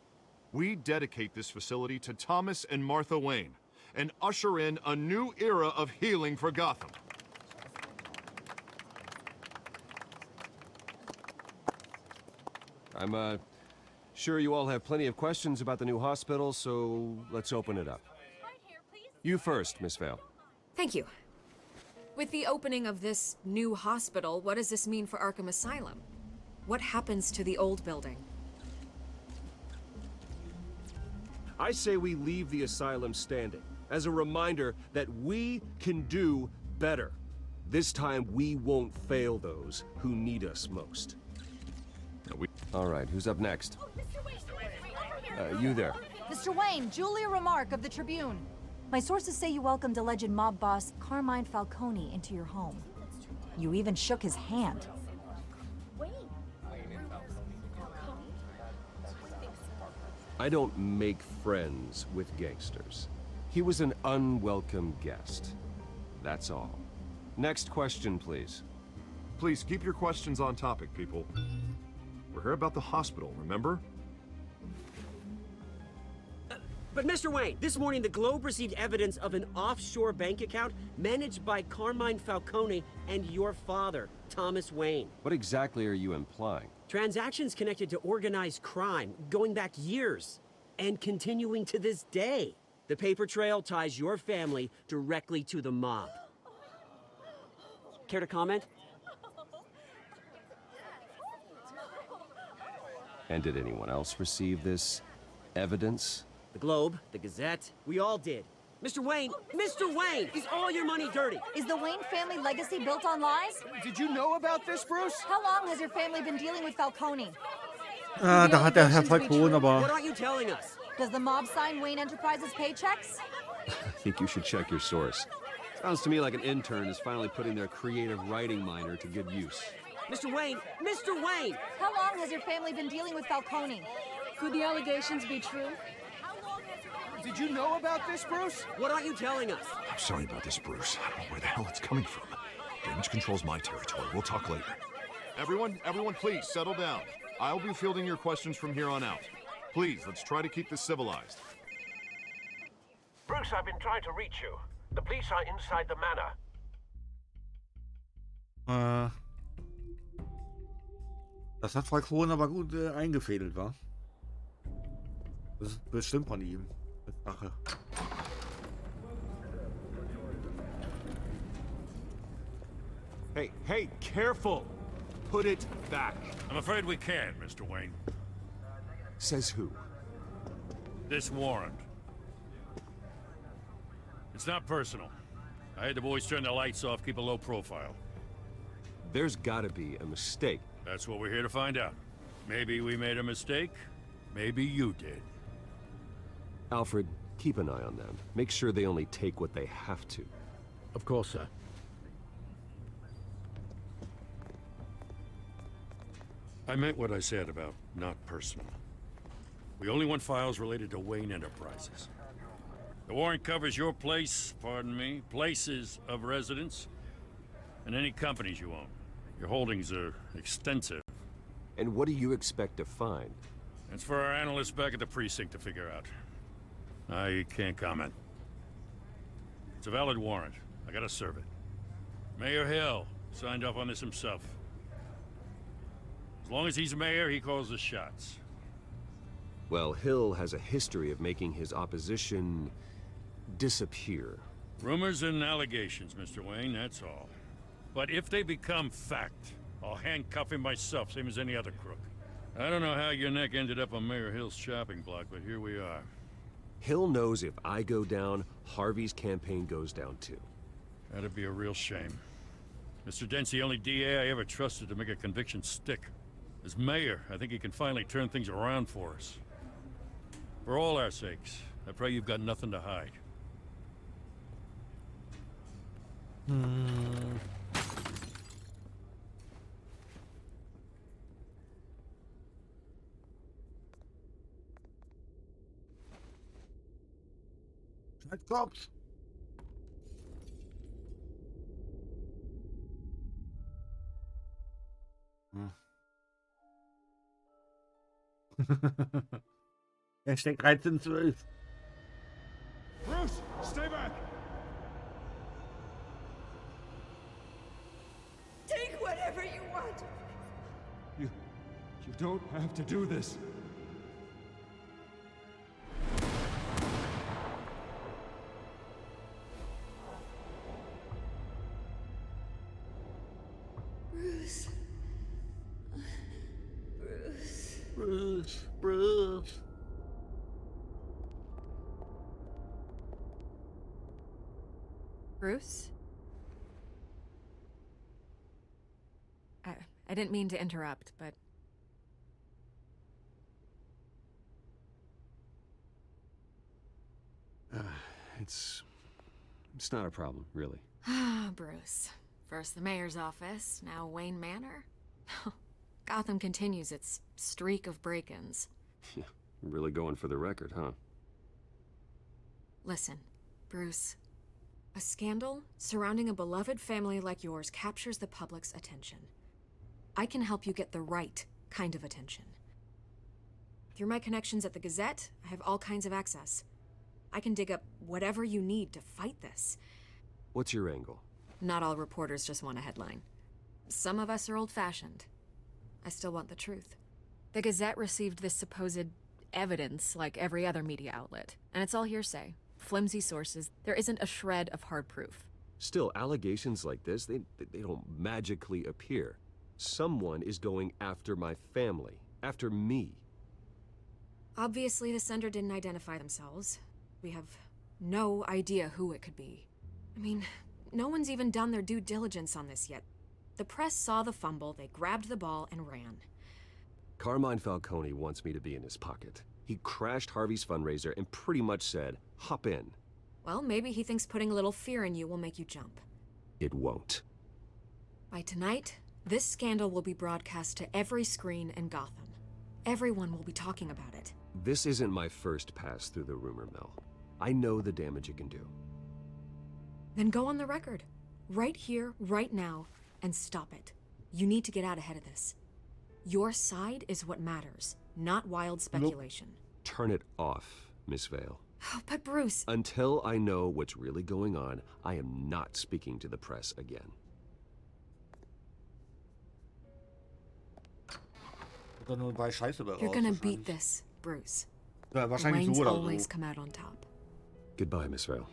S8: we dedicate this facility to Thomas and Martha Wayne and usher in a new era of healing for Gotham.
S2: I'm sure you all have plenty of questions about the new hospital, so let's open it up. You first, Miss Vale.
S11: Thank you. With the opening of this new hospital, what does this mean for Arkham Asylum? What happens to the old building?
S2: I say we leave the asylum standing, as a reminder that we can do better. This time, we won't fail those who need us most. All right, who's up next? You there.
S17: Mr. Wayne, Julia Remark of the Tribune. My sources say you welcomed alleged mob boss Carmine Falcone into your home. You even shook his hand.
S2: I don't make friends with gangsters. He was an unwelcome guest. That's all. Next question, please.
S8: Please keep your questions on topic, people. We're here about the hospital, remember?
S16: But Mr. Wayne, this morning the Globe received evidence of an offshore bank account managed by Carmine Falcone and your father, Thomas Wayne.
S2: What exactly are you implying?
S16: Transactions connected to organized crime, going back years, and continuing to this day. The paper trail ties your family directly to the mob. Care to comment?
S2: And did anyone else receive this evidence?
S16: The Globe, the Gazette, we all did. Mr. Wayne, is all your money dirty?
S17: Is the Wayne family legacy built on lies?
S3: Did you know about this, Bruce?
S17: How long has your family been dealing with Falcone?
S1: Ah, da hat der Herr Falcone
S16: What
S1: aber...
S16: aren't you telling us?
S17: Does the mob sign Wayne Enterprises paychecks?
S2: I think you should check your source. Sounds to me like an intern is finally putting their creative writing minor to good use.
S16: Mr. Wayne!
S17: How long has your family been dealing with Falcone? Could the allegations be true?
S3: Did you know about this, Bruce?
S16: What aren't you telling us?
S8: I'm sorry about this, Bruce. I don't know where the hell it's coming from. Damage control's my territory. We'll talk later. Everyone, please settle down. I'll be fielding your questions from here on out. Please, let's try to keep this civilized.
S7: Bruce, I've been trying to reach you. The police are inside the manor.
S1: Das hat Falcone aber gut eingefädelt, wa? Das ist bestimmt von ihm. Sache.
S2: Hey, careful! Put it back.
S4: I'm afraid we can't, Mr. Wayne.
S2: Says who?
S4: This warrant. It's not personal. I had the boys turn the lights off, keep a low profile.
S2: There's gotta be a mistake.
S4: That's what we're here to find out. Maybe we made a mistake. Maybe you did.
S2: Alfred, keep an eye on them. Make sure they only take what they have to.
S7: Of course, sir.
S4: I meant what I said about not personal. We only want files related to Wayne Enterprises. The warrant covers your place, pardon me, places of residence, and any companies you own. Your holdings are extensive.
S2: And what do you expect to find?
S4: It's for our analysts back at the precinct to figure out. I can't comment. It's a valid warrant. I gotta serve it. Mayor Hill signed off on this himself. As long as he's mayor, he calls the shots.
S2: Well, Hill has a history of making his opposition disappear.
S4: Rumors and allegations, Mr. Wayne, that's all. But if they become fact, I'll handcuff him myself, same as any other crook. I don't know how your neck ended up on Mayor Hill's shopping block, but here we are.
S2: Hill knows if I go down, Harvey's campaign goes down too.
S4: That'd be a real shame. Mr. Dent's the only DA I ever trusted to make a conviction stick. As mayor, I think he can finally turn things around for us. For all our sakes, I pray you've got nothing to hide.
S1: Cops. Hashtag 1312.
S12: Bruce, stay back!
S10: Take whatever you want.
S15: You don't have to do this.
S10: Bruce.
S1: Bruce.
S11: Bruce? I didn't mean to interrupt, but...
S2: It's not a problem, really.
S11: Ah, Bruce. First the mayor's office, now Wayne Manor. Gotham continues its streak of break-ins.
S2: Yeah, really going for the record, huh?
S11: Listen, Bruce. A scandal surrounding a beloved family like yours captures the public's attention. I can help you get the right kind of attention. Through my connections at the Gazette, I have all kinds of access. I can dig up whatever you need to fight this.
S2: What's your angle?
S11: Not all reporters just want a headline. Some of us are old-fashioned. I still want the truth. The Gazette received this supposed evidence like every other media outlet, and it's all hearsay. Flimsy sources. There isn't a shred of hard proof.
S2: Still, allegations like this, they don't magically appear. Someone is going after my family, after me.
S11: Obviously, the sender didn't identify themselves. We have no idea who it could be. I mean, no one's even done their due diligence on this yet. The press saw the fumble, they grabbed the ball and ran.
S2: Carmine Falcone wants me to be in his pocket. He crashed Harvey's fundraiser and pretty much said, hop in.
S11: Well, maybe he thinks putting a little fear in you will make you jump.
S2: It won't.
S11: By tonight, this scandal will be broadcast to every screen in Gotham. Everyone will be talking about it.
S2: This isn't my first pass through the rumor mill. I know the damage it can do.
S11: Then go on the record. Right here, right now, and stop it. You need to get out ahead of this. Your side is what matters, not wild speculation.
S2: Turn it off, Miss Vale.
S11: Oh, but Bruce...
S2: Until I know what's really going on, I am not speaking to the press again.
S11: You're gonna beat this, Bruce.
S1: Ja,
S11: The
S1: wahrscheinlich
S11: Waynes
S1: so oder
S11: always
S1: so.
S11: come out on top.
S2: Goodbye, Miss Vale.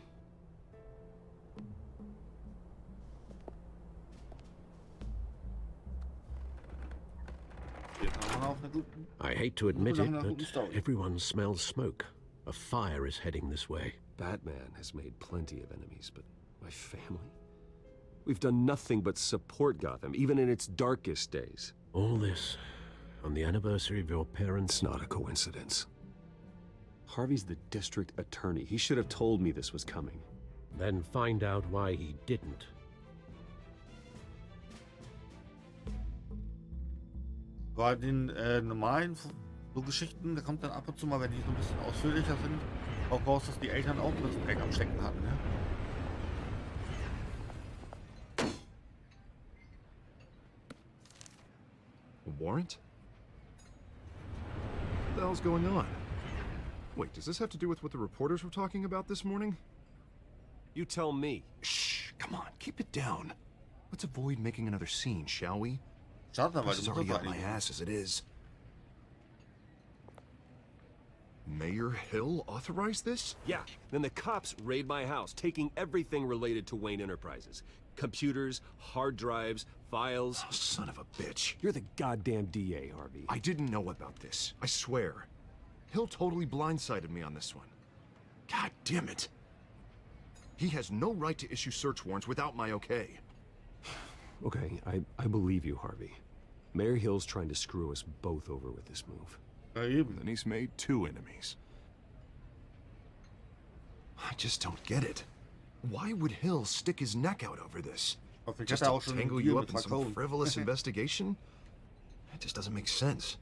S7: I hate to admit it, but everyone smells smoke. A fire is heading this way.
S2: Batman has made plenty of enemies, but my family? We've done nothing but support Gotham, even in its darkest days.
S7: All this on the anniversary of your parents'...
S2: It's not a coincidence. Harvey's the district attorney. He should have told me this was coming.
S7: Then find out why he didn't.
S1: Bei den normalen so Geschichten, da kommt dann ab und zu mal, wenn die so ein bisschen ausführlicher sind, auch raus, dass die Eltern auch ein bisschen Dreck am Stecken hatten, ne?
S8: A warrant? What the hell's going on? Wait, does this have to do with what the reporters were talking about this morning?
S2: You tell me.
S8: Shh, come on, keep it down. Let's avoid making another scene, shall we?
S1: Schade, weil
S8: This
S1: du
S8: is
S1: musst
S8: already
S1: doch
S8: up my
S1: eigentlich-
S8: ass as it is. Mayor Hill authorized this?
S2: Yeah, then the cops raid my house, taking everything related to Wayne Enterprises. Computers, hard drives, files.
S8: Oh, son of a bitch.
S2: You're the goddamn DA, Harvey.
S8: I didn't know about this, I swear. Hill totally blindsided me on this one. God damn it. He has no right to issue search warrants without my okay.
S2: Okay, I believe you, Harvey. Mayor Hill's trying to screw us both over with this move.
S8: Then he's made two enemies. I just don't get it. Why would Hill stick his neck out over this? Just to tangle you up in some frivolous investigation? It just doesn't make sense.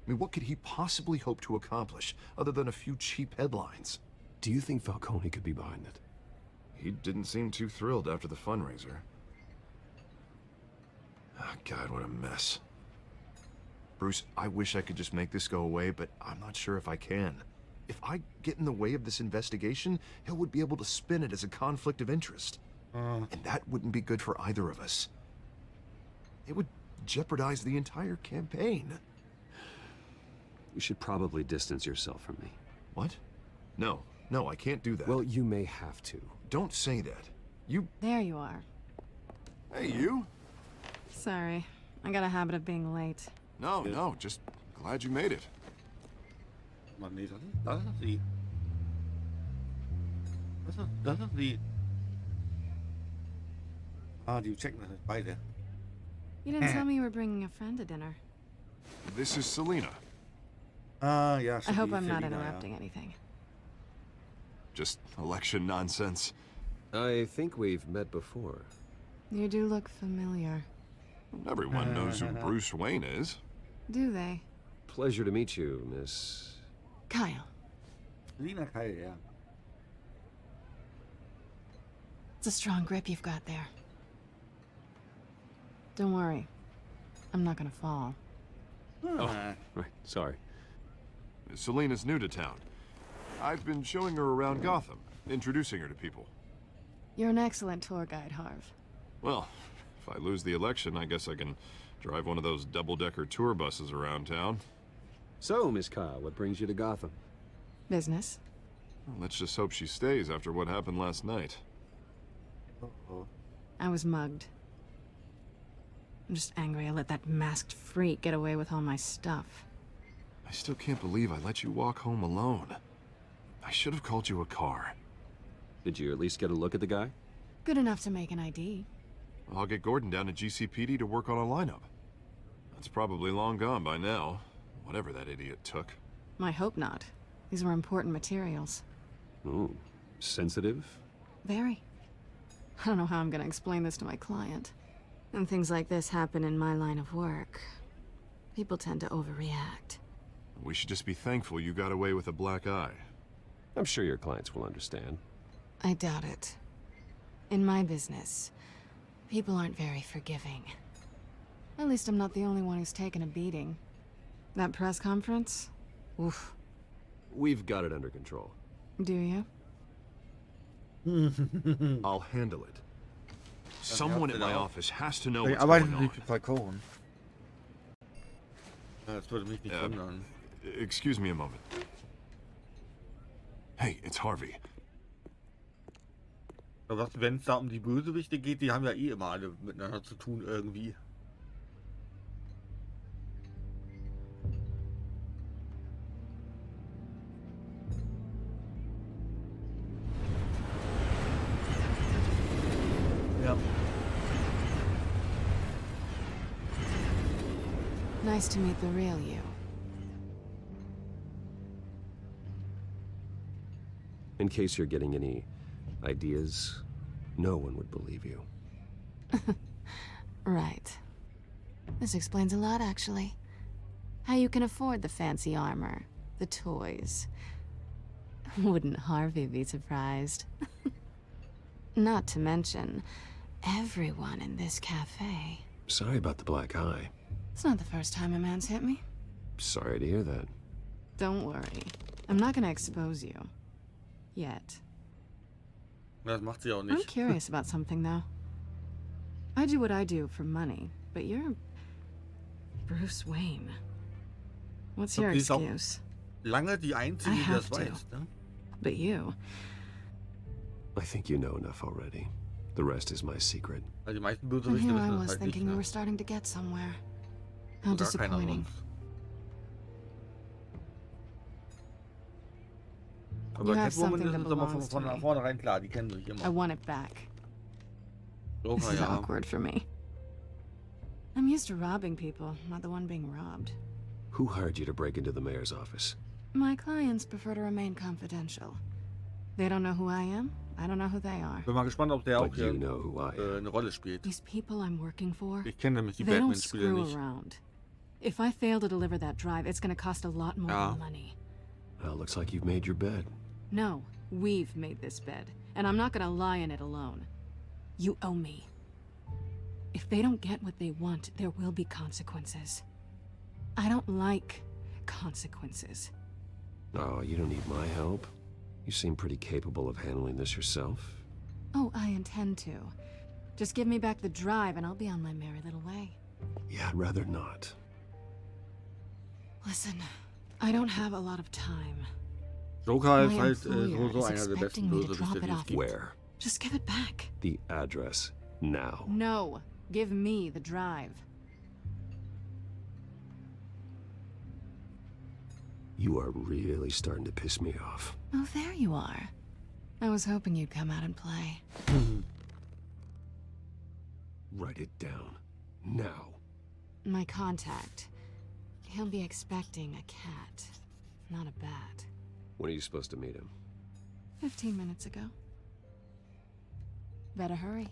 S8: I mean, what could he possibly hope to accomplish other than a few cheap headlines?
S2: Do you think Falcone could be behind it?
S8: He didn't seem too thrilled after the fundraiser. Oh, God, what a mess. Bruce, I wish I could just make this go away, but I'm not sure if I can. If I get in the way of this investigation, Hill would be able to spin it as a conflict of interest. And that wouldn't be good for either of us. It would jeopardize the entire campaign.
S2: You should probably distance yourself from me.
S8: What? No, I can't do that.
S2: Well, you may have to.
S8: Don't say that. You...
S5: There you are.
S8: Hey, you?
S5: Sorry. I got a habit of being late.
S8: No, just glad you made it.
S1: Man, nee, das ist sie. Das ist sie. Ah, die checken das jetzt beide.
S5: You didn't tell me you were bringing a friend to dinner.
S8: This is Selena.
S1: Ah, ja,
S5: I hope
S1: die
S5: I'm not
S1: Selina,
S5: interrupting anything.
S8: just election nonsense.
S2: I think we've met before.
S5: You do look familiar.
S8: Everyone knows who Bruce Wayne is.
S5: Do they?
S2: Pleasure to meet you, Miss...
S5: Kyle.
S1: Lena Kyle, yeah.
S5: It's a strong grip you've got there. Don't worry. I'm not gonna fall.
S2: Oh, right. Sorry.
S8: Selena's new to town. I've been showing her around Gotham, introducing her to people.
S5: You're an excellent tour guide, Harv.
S8: Well, if I lose the election, I guess I can drive one of those double-decker tour buses around town.
S2: So, Miss Kyle, what brings you to Gotham?
S5: Business.
S8: Well, let's just hope she stays after what happened last night.
S5: I was mugged. I'm just angry I let that masked freak get away with all my stuff.
S8: I still can't believe I let you walk home alone. I should have called you a car.
S2: Did you at least get a look at the guy?
S5: Good enough to make an ID.
S8: I'll get Gordon down to GCPD to work on a lineup. That's probably long gone by now, whatever that idiot took.
S5: I hope not. These were important materials.
S2: Ooh, sensitive?
S5: Very. I don't know how I'm gonna explain this to my client. And things like this happen in my line of work. People tend to overreact.
S8: We should just be thankful you got away with a black eye.
S2: I'm sure your clients will understand.
S5: I doubt it. In my business, people aren't very forgiving. At least I'm not the only one who's taken a beating. That press conference? Oof.
S2: We've got it under control.
S5: Do you?
S8: I'll handle it. Someone at my office has to know
S1: Ich
S8: what's
S1: arbeite
S8: going on.
S1: nicht mit Falcon. Ja, das würde mich nicht wundern.
S8: Excuse me a moment. Hey, it's Harvey.
S1: Aber wenn es da um die Bösewichte geht, die haben ja eh immer alle miteinander zu tun irgendwie. Ja.
S5: Nice to meet the real you.
S2: In case you're getting any ideas, no one would believe you.
S5: Right. This explains a lot, actually. How you can afford the fancy armor, the toys. Wouldn't Harvey be surprised? Not to mention, everyone in this cafe.
S2: Sorry about the black eye.
S5: It's not the first time a man's hit me.
S2: Sorry to hear that.
S5: Don't worry. I'm not gonna expose you. Yet.
S1: Das macht sie auch
S5: I'm
S1: nicht.
S5: curious about something, though. I do what I do for money, but you're... Bruce Wayne. What's your
S1: Sie ist auch
S5: excuse?
S1: lange die Einzige, die das weiß, ne?
S5: But you...
S2: I think you know enough already. The rest is my secret.
S1: Weil die meisten
S5: And
S1: Bösewichte
S5: here I
S1: wissen das
S5: was
S1: halt nicht,
S5: thinking we
S1: ne?
S5: were starting to get somewhere. How
S1: Gar keiner
S5: disappointing.
S1: sonst. Aber
S5: You have
S1: Catwoman
S5: something
S1: ist
S5: that
S1: es immer
S5: belongs to
S1: von
S5: me.
S1: vornherein klar, die kennen sich
S5: I
S1: immer.
S5: want it back.
S1: Joker,
S5: This is
S1: ja.
S5: awkward for me. I'm used to robbing people, not the one being robbed.
S2: Who hired you to break into the mayor's office?
S5: My clients prefer to remain confidential. They don't know who I am. I don't know who they are.
S1: Bin mal gespannt, ob der auch
S2: But
S1: hier
S2: you know who I am.
S1: eine Rolle spielt.
S5: These people I'm working for,
S1: Ich kenne nämlich die
S5: they don't
S1: Batman-Spiele
S5: screw
S1: nicht.
S5: around. If I fail to deliver that drive, it's gonna cost a lot more
S1: Ja.
S5: money.
S2: Well, looks like you've made your bed.
S5: No, we've made this bed, and I'm not gonna lie in it alone. You owe me. If they don't get what they want, there will be consequences. I don't like consequences.
S2: Oh, you don't need my help. You seem pretty capable of handling this yourself.
S5: Oh, I intend to. Just give me back the drive and I'll be on my merry little way.
S2: Yeah, I'd rather not.
S5: Listen, I don't have a lot of time.
S1: Joker ist
S5: My
S1: halt
S5: employer
S1: so
S5: is
S1: einer der besten
S5: expecting me to
S1: Bösewichte,
S5: drop it
S1: die es
S5: off.
S1: gibt.
S2: Where?
S5: Just give it back.
S2: The address. Now.
S5: No, give me the drive.
S2: You are really starting to piss me off.
S5: Oh, there you are. I was hoping you'd come out and play.
S2: Write it down. Now.
S5: My contact. He'll be expecting a cat, not a bat.
S2: When are you supposed to meet him?
S5: 15 minutes ago. Better hurry.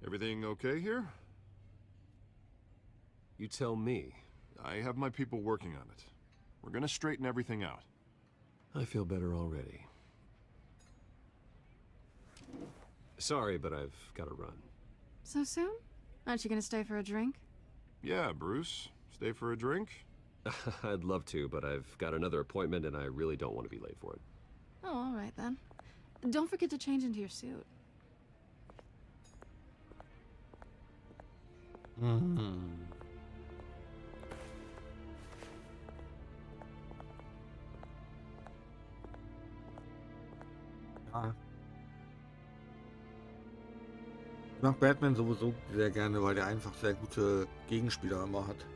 S8: Everything okay here?
S2: You tell me.
S8: I have my people working on it. We're gonna straighten everything out.
S2: I feel better already. Sorry, but I've got to run.
S5: So soon? Aren't you gonna stay for a drink?
S8: Yeah, Bruce. Stay for a drink?
S2: I'd love to, but I've got another appointment and I really don't want to be late for it.
S5: Oh, all right then. Don't forget to change into your suit.
S1: Ja. Ich mag Batman sowieso sehr gerne, weil der einfach sehr gute Gegenspieler immer hat.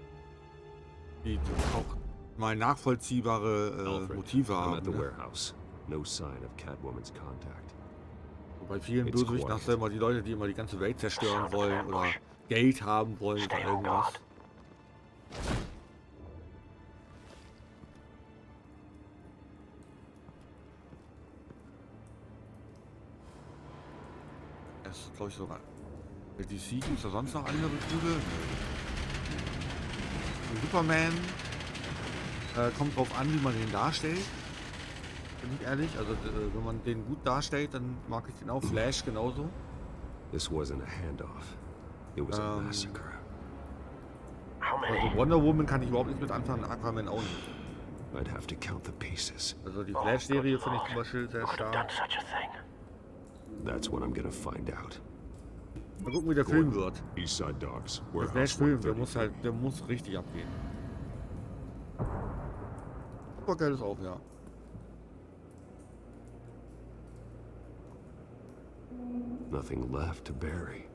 S1: Die auch mal nachvollziehbare Motive
S2: I'm at
S1: haben.
S2: the
S1: Ne?
S2: warehouse. No sign of Catwoman's contact.
S1: Und bei vielen
S2: It's
S1: Bösewichten hast du
S2: quiet.
S1: immer die Leute, die immer die ganze Welt zerstören wollen oder Geld haben wollen oder irgendwas. Das ist, glaube ich, sogar. Bei DC gibt es da sonst noch andere Flügel? Superman kommt drauf an, wie man den darstellt. Bin ich ehrlich. Also wenn man den gut darstellt, dann mag ich den auch. Flash genauso.
S2: This wasn't a handoff. It was a massacre.
S1: Also Wonder Woman kann ich überhaupt nicht mit anfangen, Aquaman auch nicht.
S2: I'd have to count the pieces.
S1: Also die Flash-Serie finde ich zum Beispiel sehr stark.
S2: That's what I'm gonna find out.
S1: Mal gucken, wie der Film wird.
S2: Eastside Dogs.
S1: Der Flash-Film, der muss richtig abgehen. Supergeil ist auch, ja.
S2: Nothing left to bury.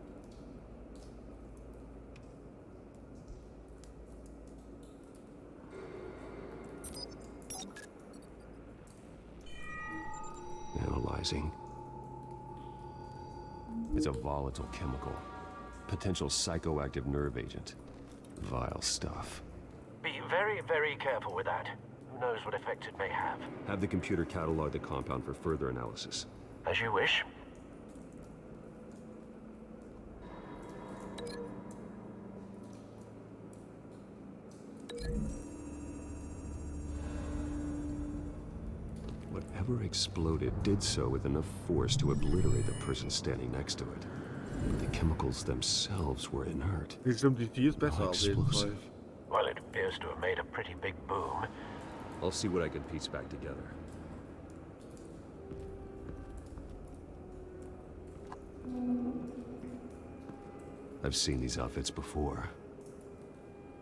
S2: Analyzing. It's a volatile chemical. Potential psychoactive nerve agent. Vile stuff.
S18: Be very, very careful with that. Who knows what effect it may have.
S2: Have the computer catalog the compound for further analysis.
S18: As you wish.
S2: Whatever exploded did so with enough force to obliterate the person standing next to it. But the chemicals themselves were inert.
S1: Die stimmt, die ist besser auf jeden Fall.
S2: Explosive.
S18: Well, it appears to have made a pretty big boom.
S2: I'll see what I can piece back together. I've seen these outfits before.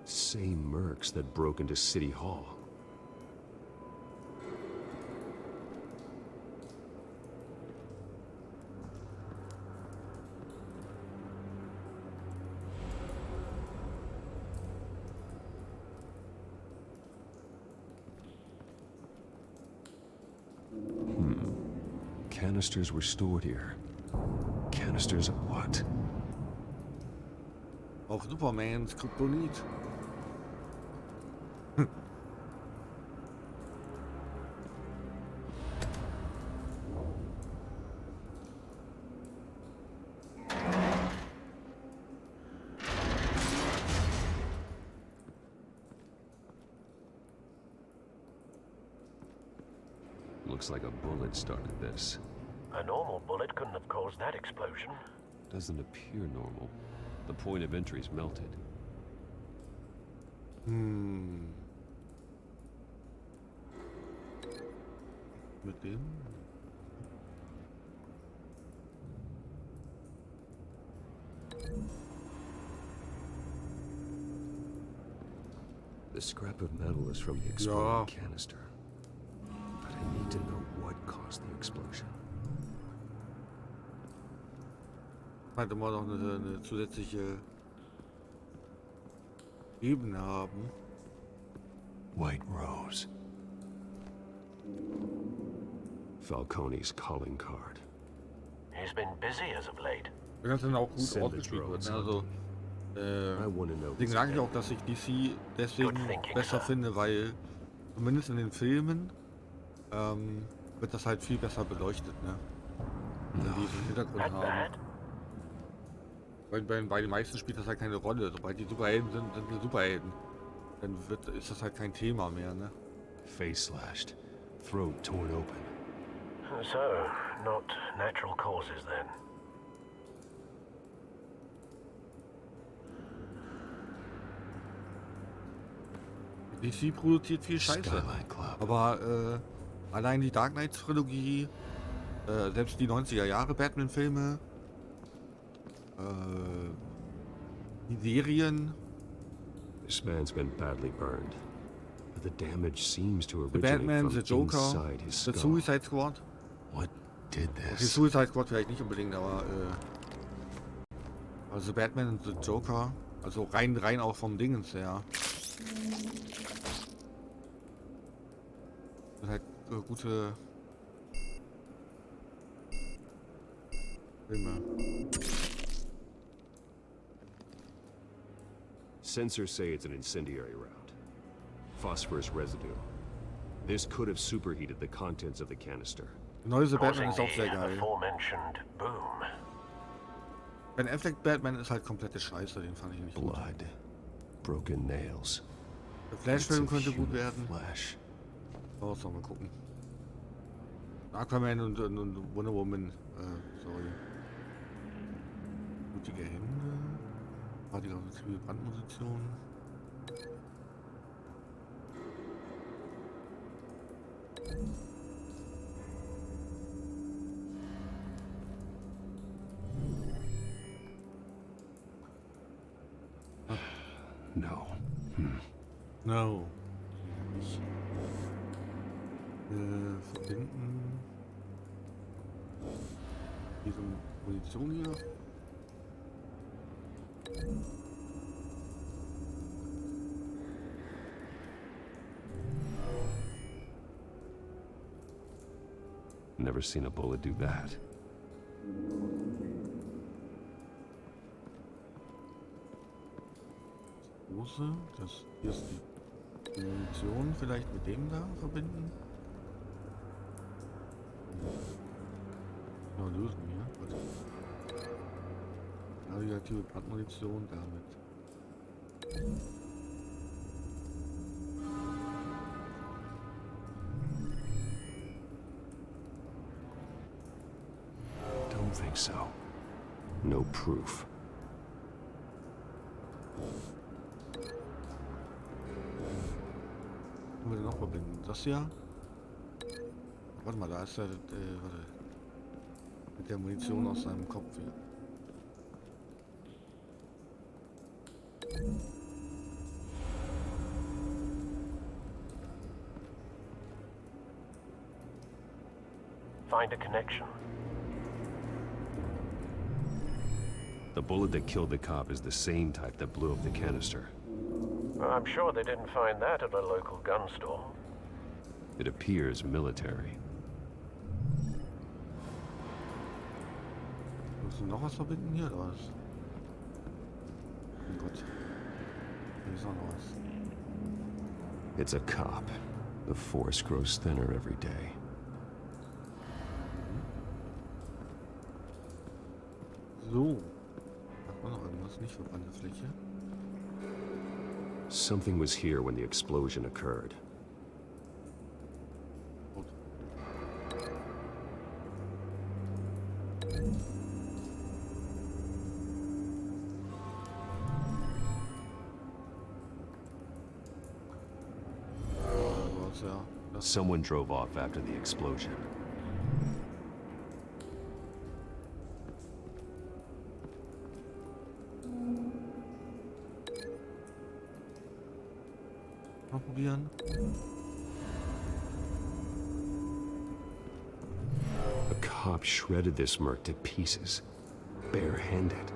S2: Same mercs that broke into City Hall. Canisters were stored here. Canisters of what?
S1: Auf Supermans Kryptonit.
S2: Looks like a bullet started this.
S18: A normal bullet couldn't have caused that explosion.
S2: Doesn't appear normal. The point of entry's melted.
S1: Mit dem?
S2: The scrap of metal is from the exploding canister. But I need to know what caused the explosion.
S1: Halt immer noch eine zusätzliche Ebene haben.
S2: White Rose. Falcone's calling card.
S18: He's been busy as of late.
S1: Wenn das dann auch gut ausgespielt wird. Ne? Also, deswegen sage ich auch, dass ich DC deswegen besser finde, weil zumindest in den Filmen, wird das halt viel besser beleuchtet, ne? Wenn die diesen Hintergrund haben. Weil bei den meisten spielt das halt keine Rolle. Sobald die Superhelden sind, sind die Superhelden. Dann ist das halt kein Thema mehr, ne?
S2: Face slashed, throat torn open.
S18: So, not natural causes then.
S1: DC produziert viel Scheiße. Aber allein die Dark Knight Trilogie, selbst die 90er Jahre Batman-Filme, die Serien.
S2: This man's been badly burned, but the damage seems to
S1: The
S2: originate
S1: Batman,
S2: from
S1: The Joker,
S2: inside his
S1: The
S2: skull.
S1: Suicide Squad.
S2: What did
S1: Die
S2: this?
S1: Suicide Squad vielleicht nicht unbedingt, aber also Batman und The Joker, also rein auch vom Dingens her. Sind halt gute Filme.
S2: Sensors say it's an incendiary round. Phosphorus residue. This could have superheated the contents of the canister.
S1: Neueste Batman ist auch sehr
S18: The
S1: geil.
S18: aforementioned boom.
S1: Ben Affleck Batman ist halt komplette Scheiße, den fand ich nicht gut.
S2: Blood. Broken nails.
S1: Der Flash-Film
S2: Bits of
S1: könnte gut
S2: human
S1: werden.
S2: Flesh.
S1: Oh, sollen wir gucken. Aquaman und Wonder Woman, sorry. Blutige Hände. Radioaktive Brandmunition.
S2: No.
S1: No. Verbinden. Diese Munition hier.
S2: Never seen a bullet do that.
S1: Hose. Das hier ist die Munition vielleicht mit dem da verbinden. Ja, lösen wir. Warte. Radioaktive Brandmunition damit.
S2: Don't think so. No proof.
S1: Können wir den noch verbinden? Das hier? Warte mal, da ist der, warte. Mit der Munition aus seinem Kopf hier.
S18: Find a connection.
S2: The bullet that killed the cop is the same type that blew up the canister.
S18: I'm sure they didn't find that at a local gun store.
S2: It appears military.
S1: Müssen wir noch was verbinden hier oder was? Oh Gott. Hier ist noch was.
S2: It's a cop. The force grows thinner every day.
S1: So. Hat man noch irgendwas? Nicht verbrannte Fläche.
S2: Something was here when the explosion occurred. Someone drove off after the explosion.
S1: Mal probieren.
S2: A cop shredded this merc to pieces, barehanded.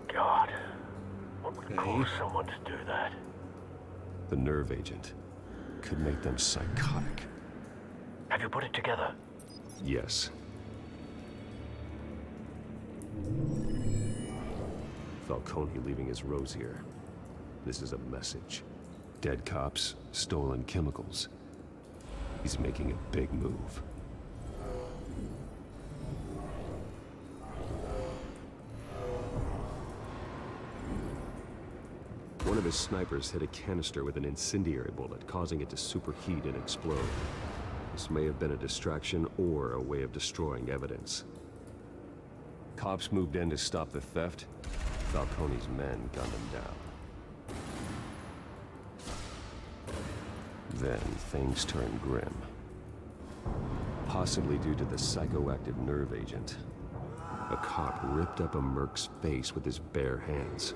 S18: God, what would cause someone to do that?
S2: The nerve agent could make them psychotic.
S18: Have you put it together?
S2: Yes. Falcone leaving his rose here. This is a message. Dead cops, stolen chemicals. He's making a big move. One of his snipers hit a canister with an incendiary bullet, causing it to superheat and explode. This may have been a distraction or a way of destroying evidence. Cops moved in to stop the theft. Falcone's men gunned him down. Then things turned grim. Possibly due to the psychoactive nerve agent. A cop ripped up a merc's face with his bare hands.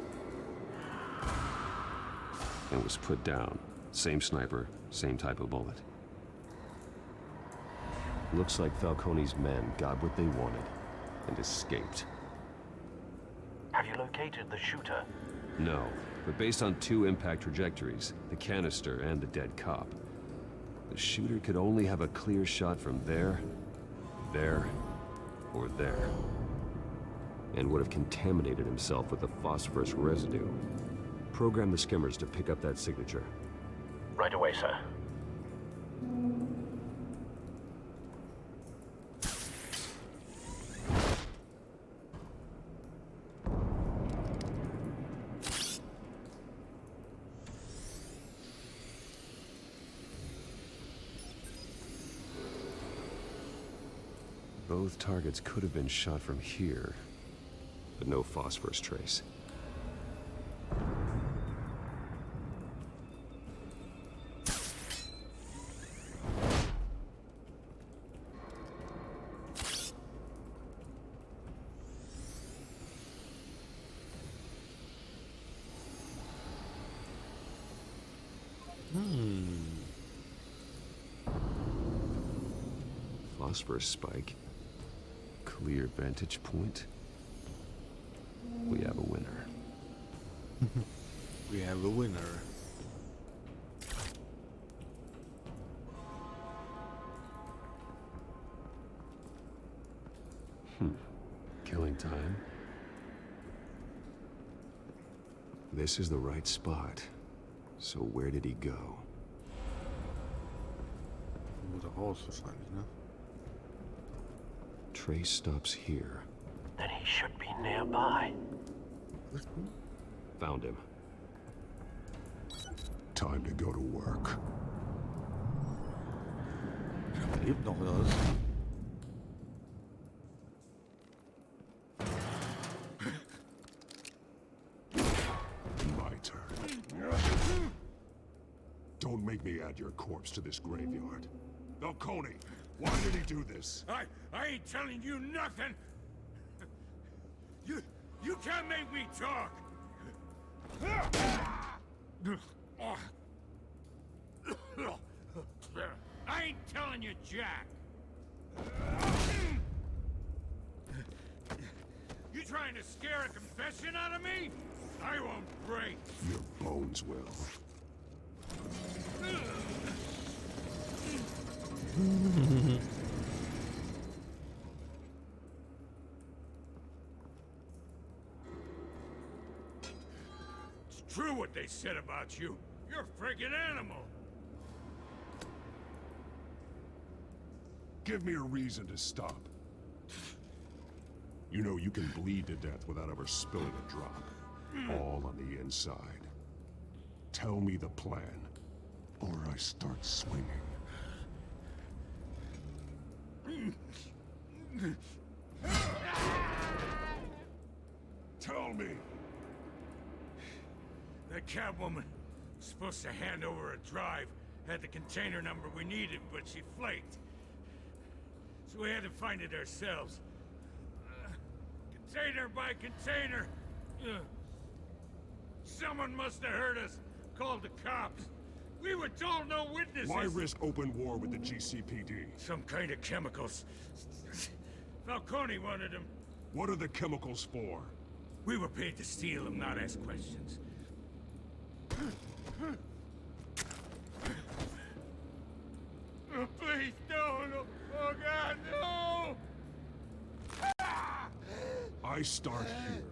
S2: And was put down. Same sniper, same type of bullet. Looks like Falcone's men got what they wanted and escaped.
S18: Have you located the shooter?
S2: No, but based on 2 impact trajectories, the canister and the dead cop, the shooter could only have a clear shot from there, or there. And would have contaminated himself with the phosphorus residue. Program the skimmers to pick up that signature.
S18: Right away, sir.
S2: Both targets could have been shot from here, but no phosphorus trace. Phosphorus spike. Clear vantage point. We have a winner.
S1: We have a winner.
S2: Killing time. This is the right spot. So where did he go?
S1: Muss raus wahrscheinlich, ne?
S2: Trace stops here.
S18: Then he should be nearby.
S2: Found him.
S19: Time to go to work.
S1: Er lebt noch, oder was?
S19: My turn. Don't make me add your corpse to this graveyard. Falcone, why did he do this?
S12: I ain't telling you nothing. You can't make me talk. I ain't telling you jack. You trying to scare a confession out of me? I won't break.
S19: Your bones will.
S12: It's true what they said about you. You're a friggin' animal.
S19: Give me a reason to stop. You know you can bleed to death without ever spilling a drop. All on the inside. Tell me the plan, or I start swinging. Tell me!
S12: That Catwoman was supposed to hand over a drive, had the container number we needed, but she flaked. So we had to find it ourselves. Container by container. Someone must have heard us, called the cops. We were told no witnesses.
S19: Why risk open war with the GCPD?
S12: Some kind of chemicals. Falcone wanted them.
S19: What are the chemicals for?
S12: We were paid to steal them, not ask questions. Oh, please, no. Oh, God, no!
S19: I start here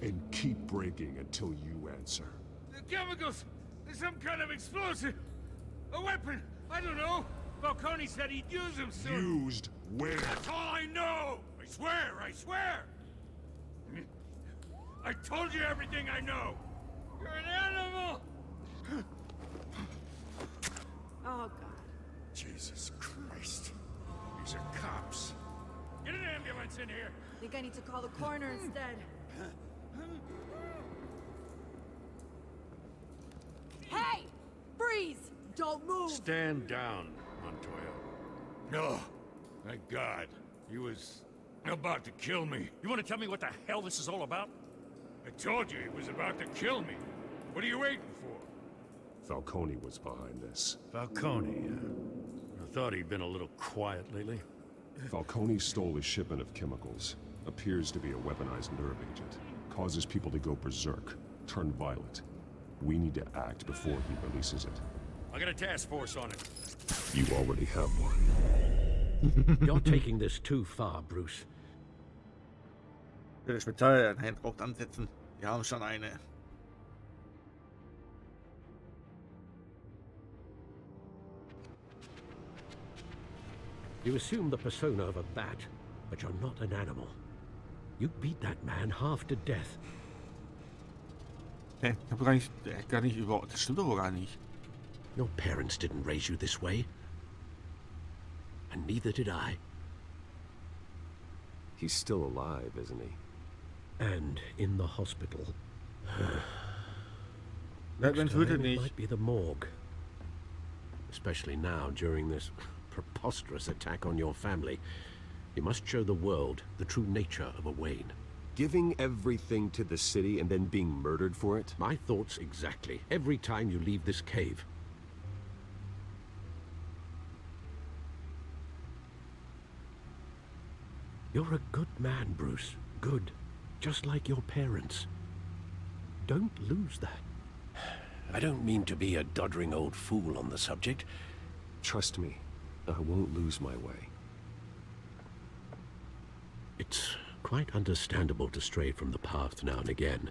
S19: and keep breaking until you answer.
S12: The chemicals! There's some kind of explosive! A weapon! I don't know!
S4: Falcone said he'd use him soon.
S19: Used where?
S4: That's all I know! I swear, I swear! I told you everything I know! You're an animal!
S11: Oh, God.
S12: Jesus Christ. These are cops.
S4: Get an ambulance in here!
S11: I think I need to call the coroner instead. Hey! Freeze! Don't move!
S4: Stand down, Montoya. No. Thank God. He was about to kill me. You want to tell me what the hell this is all about? I told you he was about to kill me. What are you waiting for?
S19: Falcone was behind this.
S4: Falcone, I thought he'd been a little quiet lately.
S19: Falcone stole a shipment of chemicals. Appears to be a weaponized nerve agent. Causes people to go berserk, turn violent. We need to act before he releases it.
S4: I got a task force on it.
S19: You already have one.
S7: You're taking this too far, Bruce.
S1: Die Spezialeinheit braucht ansetzen. Wir haben schon eine.
S7: You assume the persona of a bat, but you're not an animal. You beat that man half to death.
S1: Ich hab gar nicht über... Das stimmt doch gar nicht.
S7: Your parents didn't raise you this way. And neither did I.
S2: He's still alive, isn't he?
S7: And in the hospital.
S1: Batman tötet nicht.
S7: Might be the morgue. Especially now, during this preposterous attack on your family. You must show the world the true nature of a Wayne.
S2: Giving everything to the city and then being murdered for it?
S7: My thoughts exactly. Every time you leave this cave. You're a good man, Bruce. Good. Just like your parents. Don't lose that. I don't mean to be a doddering old fool on the subject.
S2: Trust me, I won't lose my way.
S7: It's quite understandable to stray from the path now and again.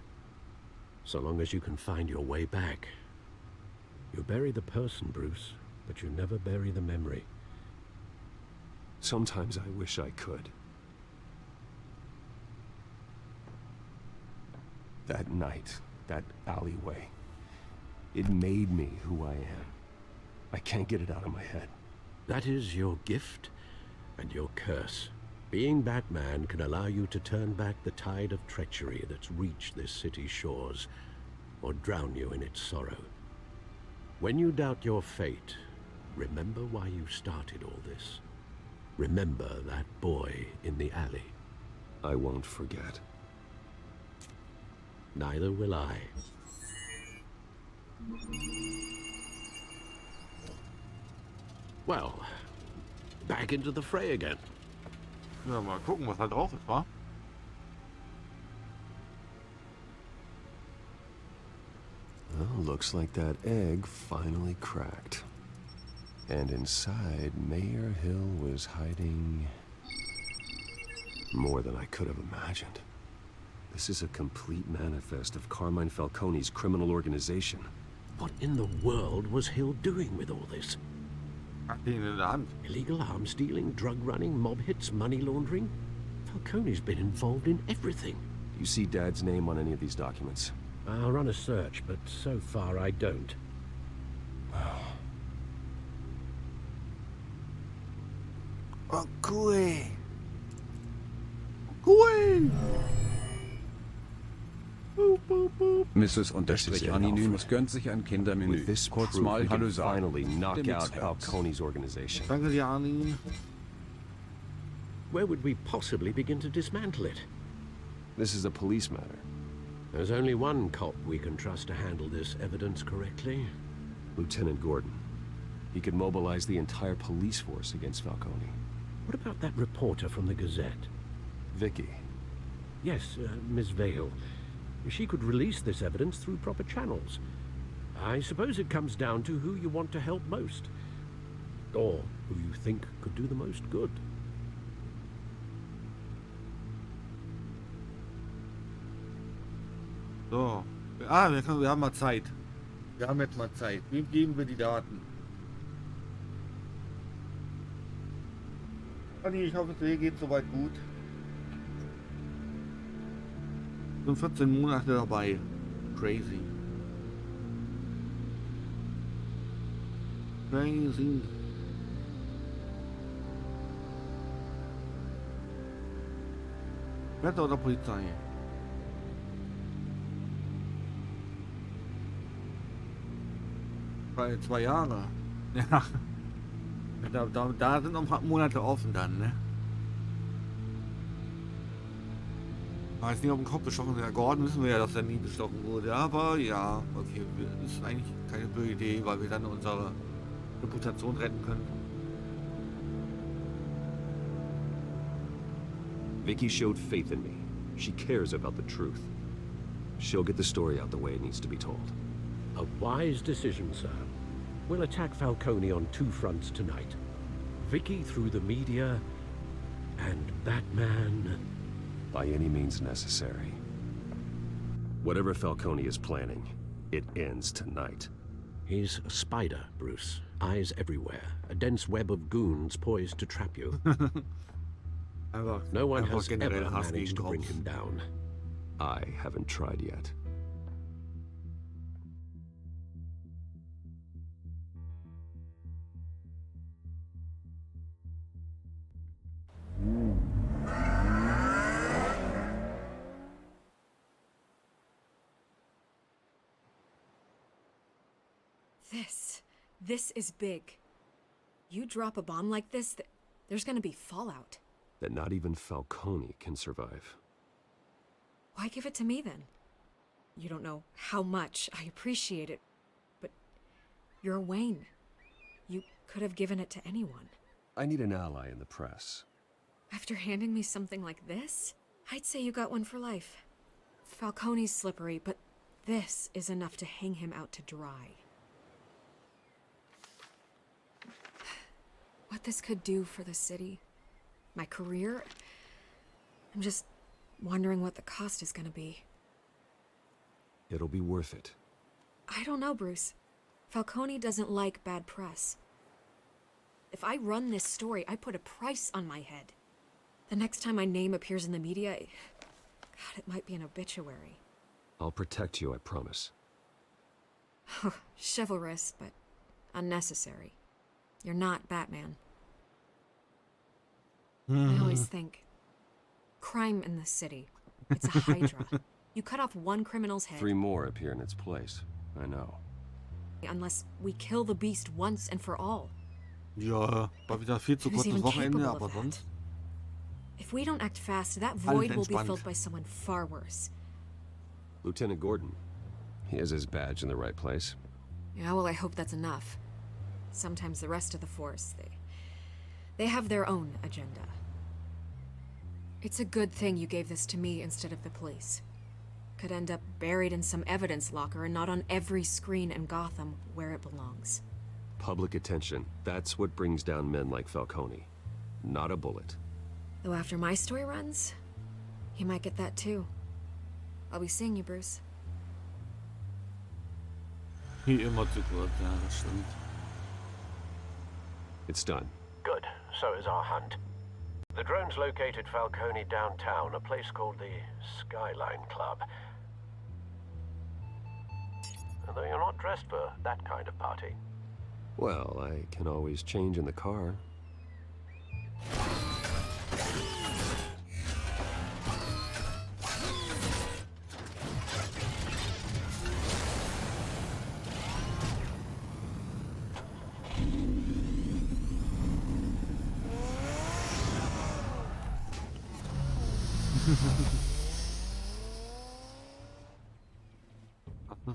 S7: So long as you can find your way back. You bury the person, Bruce, but you never bury the memory.
S2: Sometimes I wish I could. That night, that alleyway, it made me who I am. I can't get it out of my head.
S7: That is your gift and your curse. Being Batman can allow you to turn back the tide of treachery that's reached this city's shores, or drown you in its sorrow. When you doubt your fate, remember why you started all this. Remember that boy in the alley.
S2: I won't forget.
S7: Neither will I. Well, back into the fray again.
S1: Ja, mal gucken, was da drauf ist, wa?
S2: Well, looks like that egg finally cracked. And inside, Mayor Hill was hiding more than I could have imagined. This is a complete manifest of Carmine Falcone's criminal organization.
S7: What in the world was Hill doing with all this?
S1: Hat den in der Hand.
S7: Illegal arms dealing, drug running, mob hits, money laundering? Falcone's been involved in everything.
S2: You see Dad's name on any of these documents?
S7: I'll run a search, but so far I don't.
S1: Oh, cool. Cool.
S20: Mrs. Unterstrich Anonymous gönnt sich ein Kindermenü.
S2: This
S20: Kurz
S2: proof,
S20: mal
S2: we can
S20: Hallo sagen.
S2: finally knock
S20: Stimme
S2: out
S20: zuerst.
S2: Falcone's organization.
S1: Danke dir, Armin.
S7: Where would we possibly begin to dismantle it?
S2: This is a police matter.
S7: There's only one cop we can trust to handle this evidence correctly.
S2: Lieutenant Gordon. He could mobilize the entire police force against Falcone.
S7: What about that reporter from the Gazette?
S2: Vicky.
S7: Yes, Miss Vale. She could release this evidence through proper channels. I suppose it comes down to who you want to help most. Or who you think could do the most good.
S1: So. Wir haben mal Zeit. Wir haben jetzt mal Zeit. Wem geben wir die Daten? Conny, ich hoffe, es dir geht soweit gut. Sind 14 Monate dabei. Crazy. Crazy. Wetter oder Polizei? Bei 2 Jahre. Ja. Da sind noch ein paar Monate offen dann, ne? Ich weiß nicht, ob ein Kopf bestochen ist. Ja, Gordon wissen wir ja, dass er nie bestochen wurde. Aber ja, okay, das ist eigentlich keine böse Idee, weil wir dann unsere Reputation retten können.
S2: Vicky showed faith in me. She cares about the truth. She'll get the story out the way it needs to be told.
S7: A wise decision, sir. We'll attack Falcone on 2 fronts tonight. Vicky through the media, and Batman...
S2: By any means necessary. Whatever Falcone is planning, it ends tonight.
S7: He's a spider, Bruce. Eyes everywhere. A dense web of goons poised to trap you. No one has ever managed to bring him down.
S2: I haven't tried yet.
S11: This is big. You drop a bomb like this, there's gonna be fallout.
S2: That not even Falcone can survive.
S11: Why give it to me then? You don't know how much I appreciate it, but you're Wayne. You could have given it to anyone.
S2: I need an ally in the press.
S11: After handing me something like this, I'd say you got one for life. Falcone's slippery, but this is enough to hang him out to dry. What this could do for the city, my career, I'm just wondering what the cost is gonna be.
S2: It'll be worth it.
S11: I don't know, Bruce. Falcone doesn't like bad press. If I run this story, I put a price on my head. The next time my name appears in the media, God, it might be an obituary.
S2: I'll protect you, I promise.
S11: Chivalrous, but unnecessary. You're not Batman. I always think, crime in the city. It's a hydra. You cut off one criminal's head.
S2: 3 more appear in its place. I know.
S11: Unless we kill the beast once and for all.
S1: Ja, war wieder viel zu kurzes Wochenende, aber sonst.
S11: If we don't act fast, that void will be filled by someone far worse.
S2: Lieutenant Gordon. He has his badge in the right place.
S11: Yeah, well, I hope that's enough. Sometimes the rest of the force, they have their own agenda. It's a good thing you gave this to me instead of the police. Could end up buried in some evidence locker and not on every screen in Gotham where it belongs.
S2: Public attention. That's what brings down men like Falcone. Not a bullet.
S11: Though after my story runs, he might get that too. I'll be seeing you, Bruce.
S1: Wie immer zu kurz, ja, das stimmt.
S2: It's done.
S18: Good. So is our hunt. The drones located Falcone downtown, a place called the Skyline Club. Although you're not dressed for that kind of party.
S2: Well, I can always change in the car.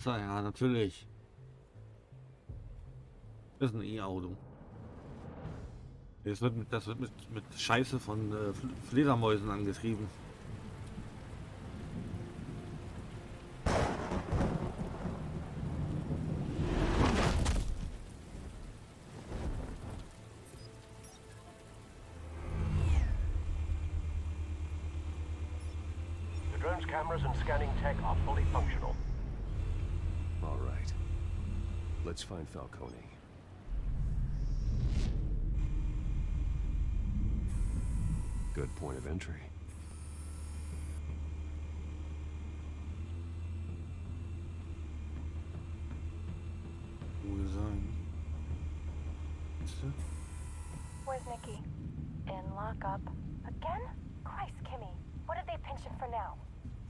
S1: Ja, natürlich. Das ist ein E-Auto. Das wird mit Scheiße von Fledermäusen angetrieben.
S18: The drone's cameras and scanning tech are fully functional.
S2: All right. Let's find Falcone. Good point of entry.
S1: Wohl sein.
S21: Where's Nikki? In lockup. Again? Christ, Kimmy. What did they pinch him for now?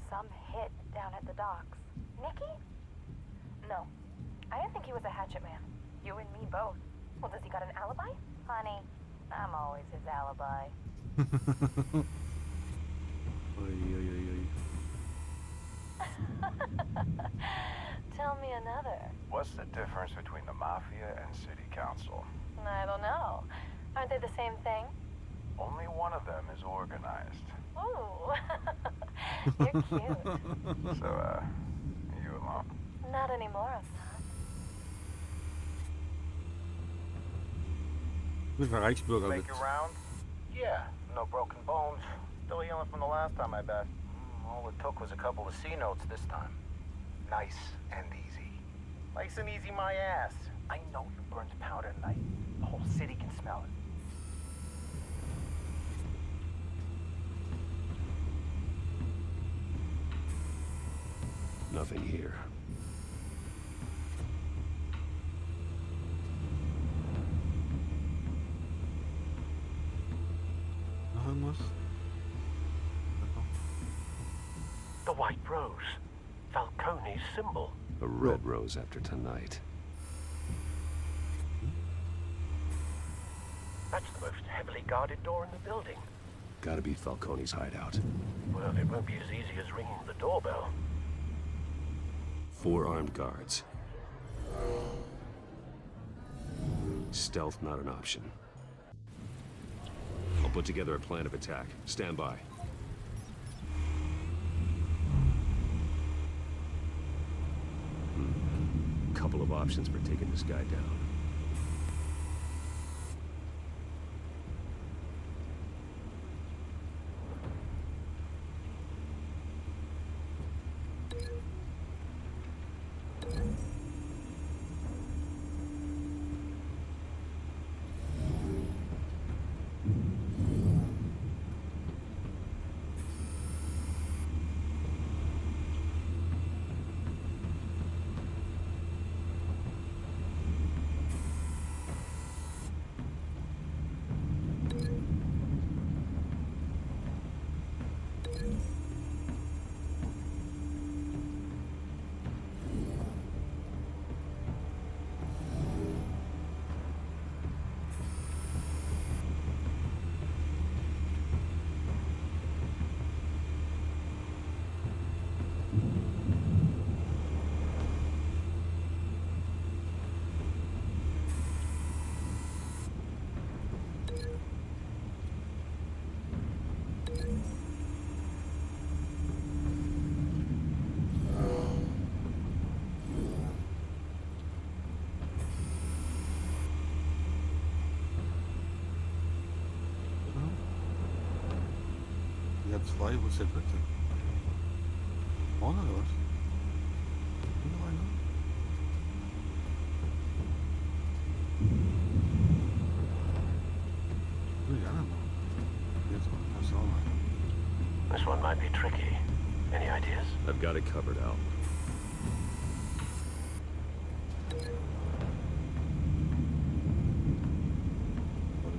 S21: Some hit down at the docks. Nikki? No. I didn't think he was a hatchet man. You and me both. Well, does he got an alibi? Honey, I'm always his alibi. Tell me another.
S22: What's the difference between the Mafia and City Council?
S21: I don't know. Aren't they the same thing?
S22: Only one of them is organized.
S21: Ooh. You're cute.
S22: So, are you alone?
S21: Not anymore, I'm not.
S1: Mit einer Reichsbürger
S22: Make your rounds? Yeah, no broken bones. Still healing from the last time, I bet. All it took was a couple of C notes this time. Nice and easy. Nice and easy, my ass. I know you burned powder tonight. The whole city can smell it.
S2: Nothing here.
S1: Noch irgendwas?
S18: The White Rose. Falcone's symbol.
S2: A red rose after tonight.
S18: That's the most heavily guarded door in the building.
S2: Gotta be Falcone's hideout.
S18: Well, it won't be as easy as ringing the doorbell.
S2: 4 armed guards. Stealth not an option. I'll put together a plan of attack. Stand by. Couple of options for taking this guy down.
S1: Ja, 2, wo ist der dritte? Vorne oder was? Hier noch einer? Die anderen noch. Jetzt auch, das ist auch noch.
S18: This one might be tricky. Any ideas?
S2: I've got it covered out.
S1: Da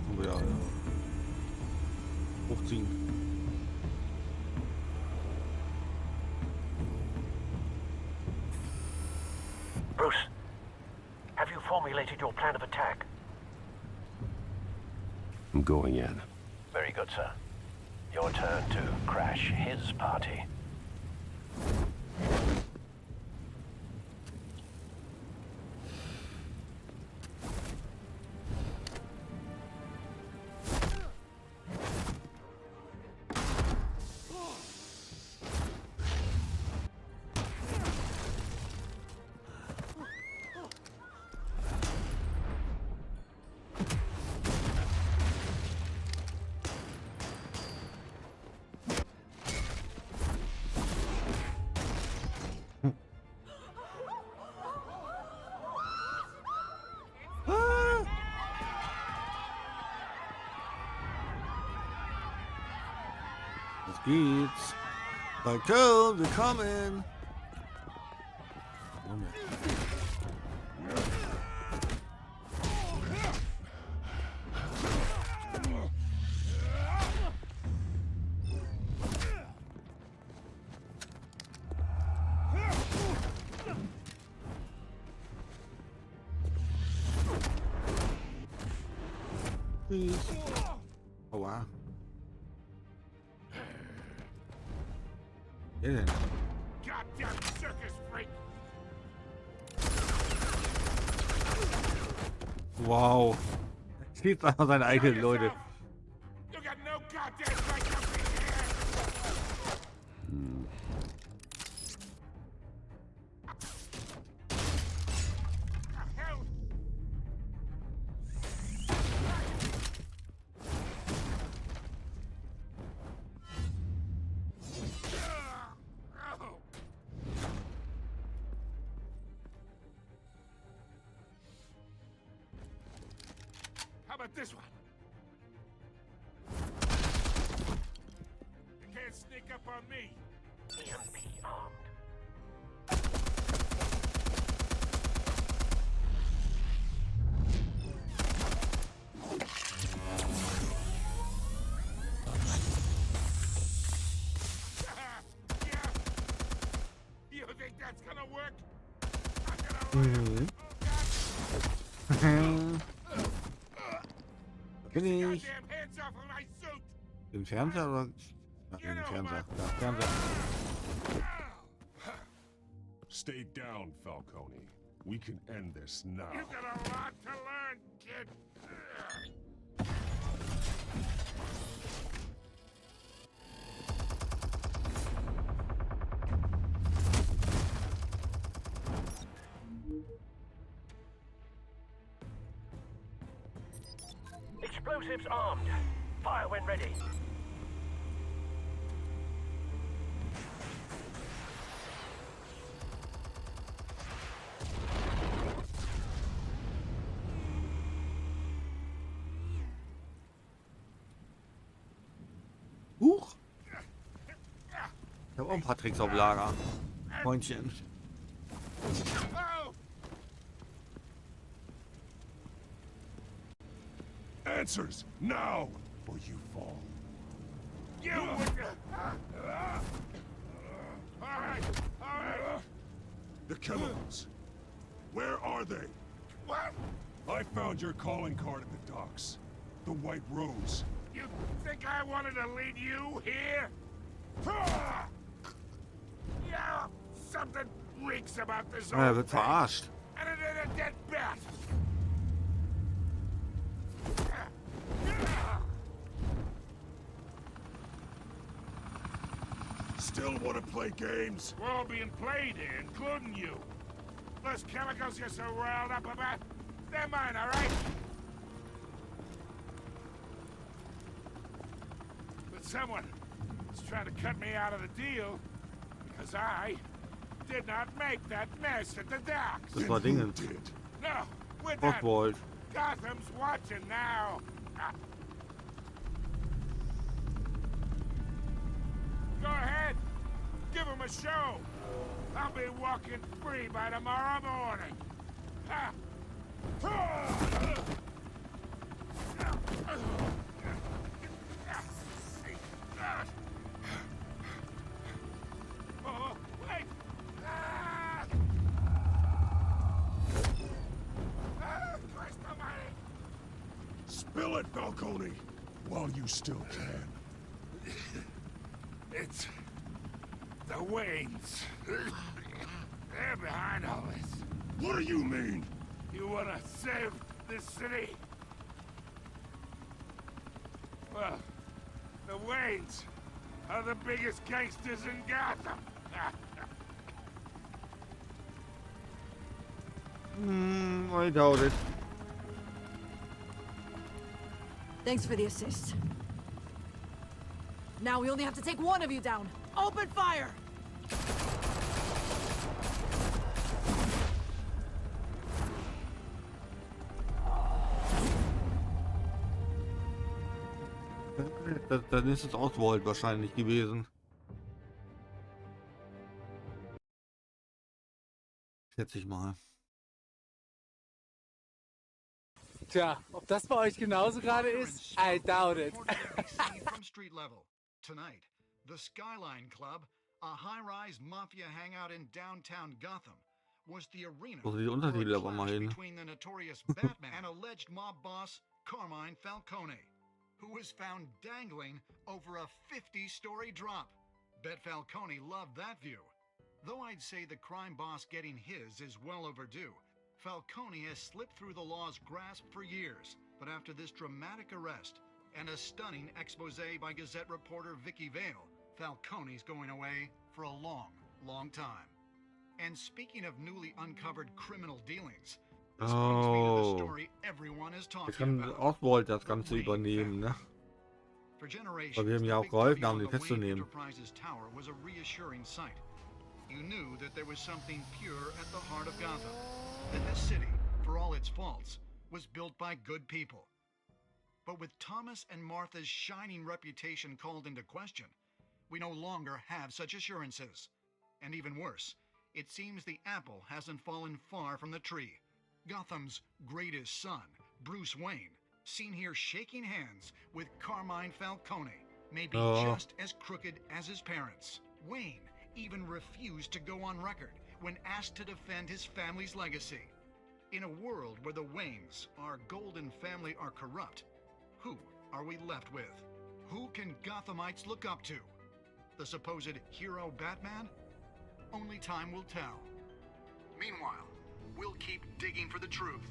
S1: können wir ja hochziehen.
S18: Bruce, have you formulated your plan of attack?
S2: I'm going in.
S18: Very good, sir. Your turn to crash his party.
S1: geht's. Balkon, willkommen. Moment. Aua. Wer denn?
S12: Goddamn circus freak!
S1: Wow. Schießt einfach seine eigenen Leute.
S12: You got no goddamn right to be here! The hell? How about this one? You can't sneak up on me.
S18: EMP armed.
S12: Yeah. You think that's gonna work?
S1: Bin ich?
S12: Goddamn hands off of my suit!
S1: Im Fernseher oder? Ja, im Fernseher. Ja, Fernseher.
S19: Stay down, Falcone. We can end this now.
S12: You got a lot to learn, kid.
S18: Explosives armed. Fire when ready.
S1: Huch. Ich habe auch ein paar Tricks auf Lager. Freundchen.
S19: Answers now, or you fall.
S12: You Alright.
S19: The chemicals. Where are they?
S12: What?
S19: I found your calling card at the docks. The White Rose.
S12: You think I wanted to lead you here? Yeah, something reeks about this
S1: Ja, er
S12: old
S1: wird
S12: thing.
S1: verarscht.
S12: And it ain't a dead bat.
S19: Still want to play games?
S12: We're all being played here, including you. Those chemicals you're so riled up about, they're mine, all right? But someone is trying to cut me out of the deal because I did not make that mess at the docks.
S1: Das war Dingen.
S12: No, we're done.
S1: Oswald.
S12: Gotham's watching now. Go ahead. Give him a show. I'll be walking free by tomorrow morning. Ha! Oh, wait! Ah! Christ almighty!
S19: Spill it, Falcone, while you still can.
S12: It's the Waynes. They're behind all this.
S19: What do you mean?
S12: You wanna save this city? Well, the Waynes are the biggest gangsters in Gotham.
S1: I doubt it.
S17: Thanks for the assist. Now we only have to take one of you down. Open fire!
S1: Dann ist es Oswald wahrscheinlich gewesen. Schätze ich mal.
S6: Tja, ob das bei euch genauso gerade ist? I doubt it.
S13: From street level. Tonight, the Skyline Club, a high-rise mafia hangout in downtown Gotham, was the arena
S1: Also die
S13: for a
S1: Untertitel aber mal
S13: clash
S1: hin.
S13: between the notorious Batman and alleged mob boss Carmine Falcone, who was found dangling over a 50-story drop. Bet Falcone loved that view. Though I'd say the crime boss getting his is well overdue, Falcone has slipped through the law's grasp for years. But after this dramatic arrest and a stunning expose by Gazette reporter Vicky Vale, Falcone's going away for a long, long time. And speaking of newly uncovered criminal dealings, this brings me to the story everyone is
S1: Jetzt
S13: talking
S1: kann
S13: about.
S1: Oswald das Ganze übernehmen, ne?
S13: For generations,
S1: Weil wir ihm ja auch
S13: the big
S1: geholfen
S13: W
S1: haben,
S13: on
S1: den
S13: the Wayne
S1: festzunehmen.
S13: Enterprises tower was a reassuring sight. You knew that there was something pure at the heart of Gotham. That this city, for all its faults, was built by good people. But with Thomas and Martha's shining reputation called into question, we no longer have such assurances. And even worse, it seems the apple hasn't fallen far from the tree. Gotham's greatest son, Bruce Wayne, seen here shaking hands with Carmine Falcone, may be just as crooked as his parents. Wayne even refused to go on record when asked to defend his family's legacy. In a world where the Waynes, our golden family, are corrupt, who are we left with? Who can Gothamites look up to? The supposed hero Batman? Only time will tell. Meanwhile, we'll keep digging for the truth.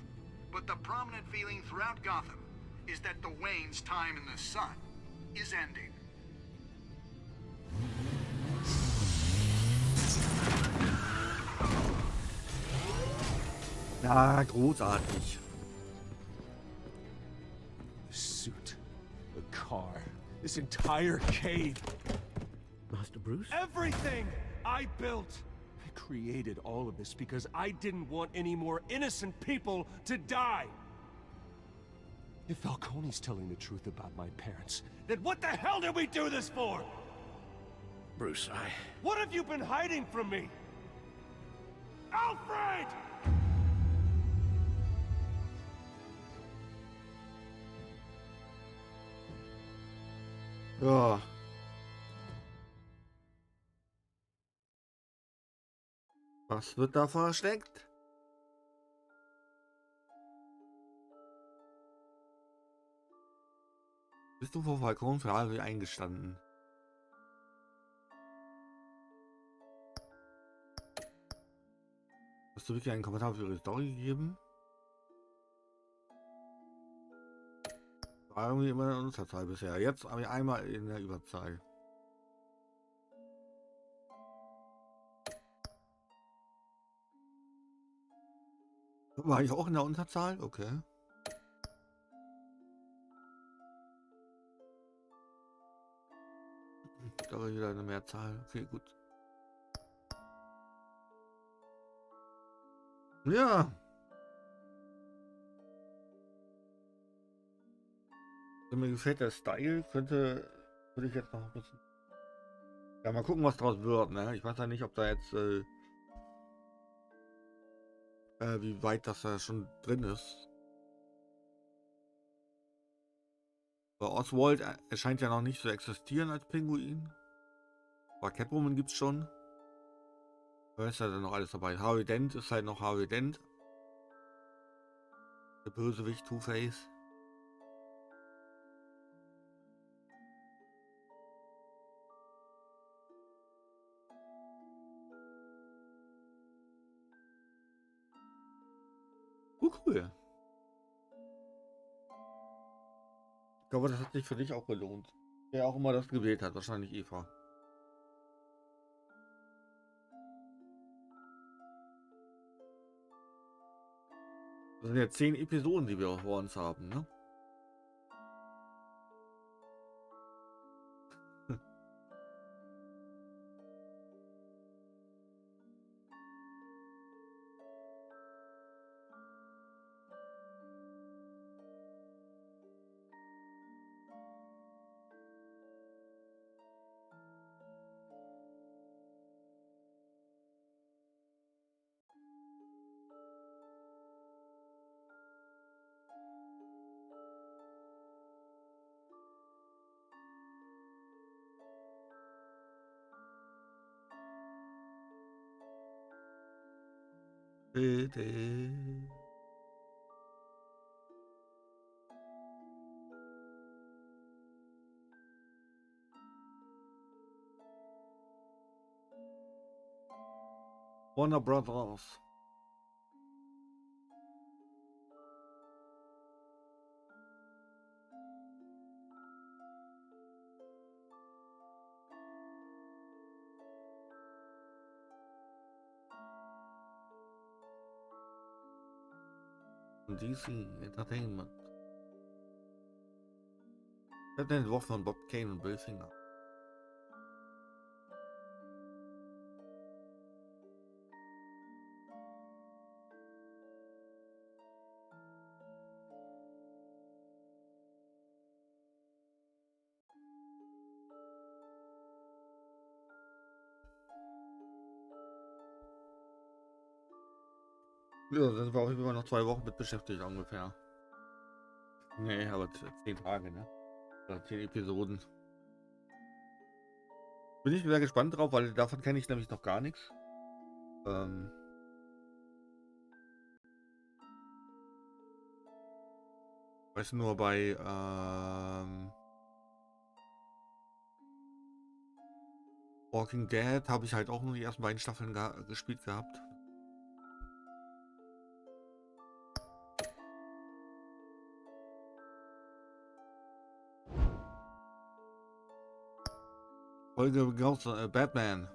S13: But the prominent feeling throughout Gotham is that the Waynes' time in the sun is ending.
S1: Ja, großartig.
S15: The suit, the car, this entire cave.
S7: Master Bruce?
S15: Everything I built! I created all of this because I didn't want any more innocent people to die! If Falcone's telling the truth about my parents, then what the hell did we do this for?
S7: Bruce,
S15: What have you been hiding from me? Alfred!
S1: Ja. Was wird da versteckt? Bist du vor Falcone für Harvey eingestanden? Hast du wirklich einen Kommentar für ihre Story gegeben? War irgendwie immer in der Unterzahl bisher. Jetzt habe ich einmal in der Überzahl. War ich auch in der Unterzahl? Okay. Da war wieder eine Mehrzahl. Okay, gut. Ja. Mir gefällt der Style, würde ich jetzt noch ein bisschen. Ja, mal gucken, was draus wird, ne? Ich weiß ja nicht, ob da jetzt wie weit das da schon drin ist. Aber Oswald erscheint ja noch nicht zu existieren als Pinguin. Aber Catwoman gibt's schon. Da ist ja dann noch alles dabei. Harvey Dent ist halt noch Harvey Dent. Der Bösewicht Two-Face. Cool. Ich glaube, das hat sich für dich auch gelohnt. Wer auch immer das gewählt hat, wahrscheinlich Eva. Das sind jetzt 10 Episoden, die wir vor uns haben, ne? Warner Brothers. DC Entertainment. Der hat den Entwurf von Bob Kane und Bill Finger. Ja, da sind wir auch immer noch 2 Wochen mit beschäftigt ungefähr. Nee, aber 10 Tage, ne? Oder 10 Episoden. Bin ich sehr gespannt drauf, weil davon kenne ich nämlich noch gar nichts. Weiß nur bei Walking Dead habe ich halt auch nur die ersten beiden Staffeln gespielt gehabt. Folge Batman,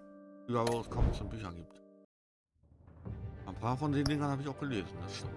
S1: überall wo es Comics und Bücher gibt. Ein paar von den Dingern habe ich auch gelesen, das stimmt.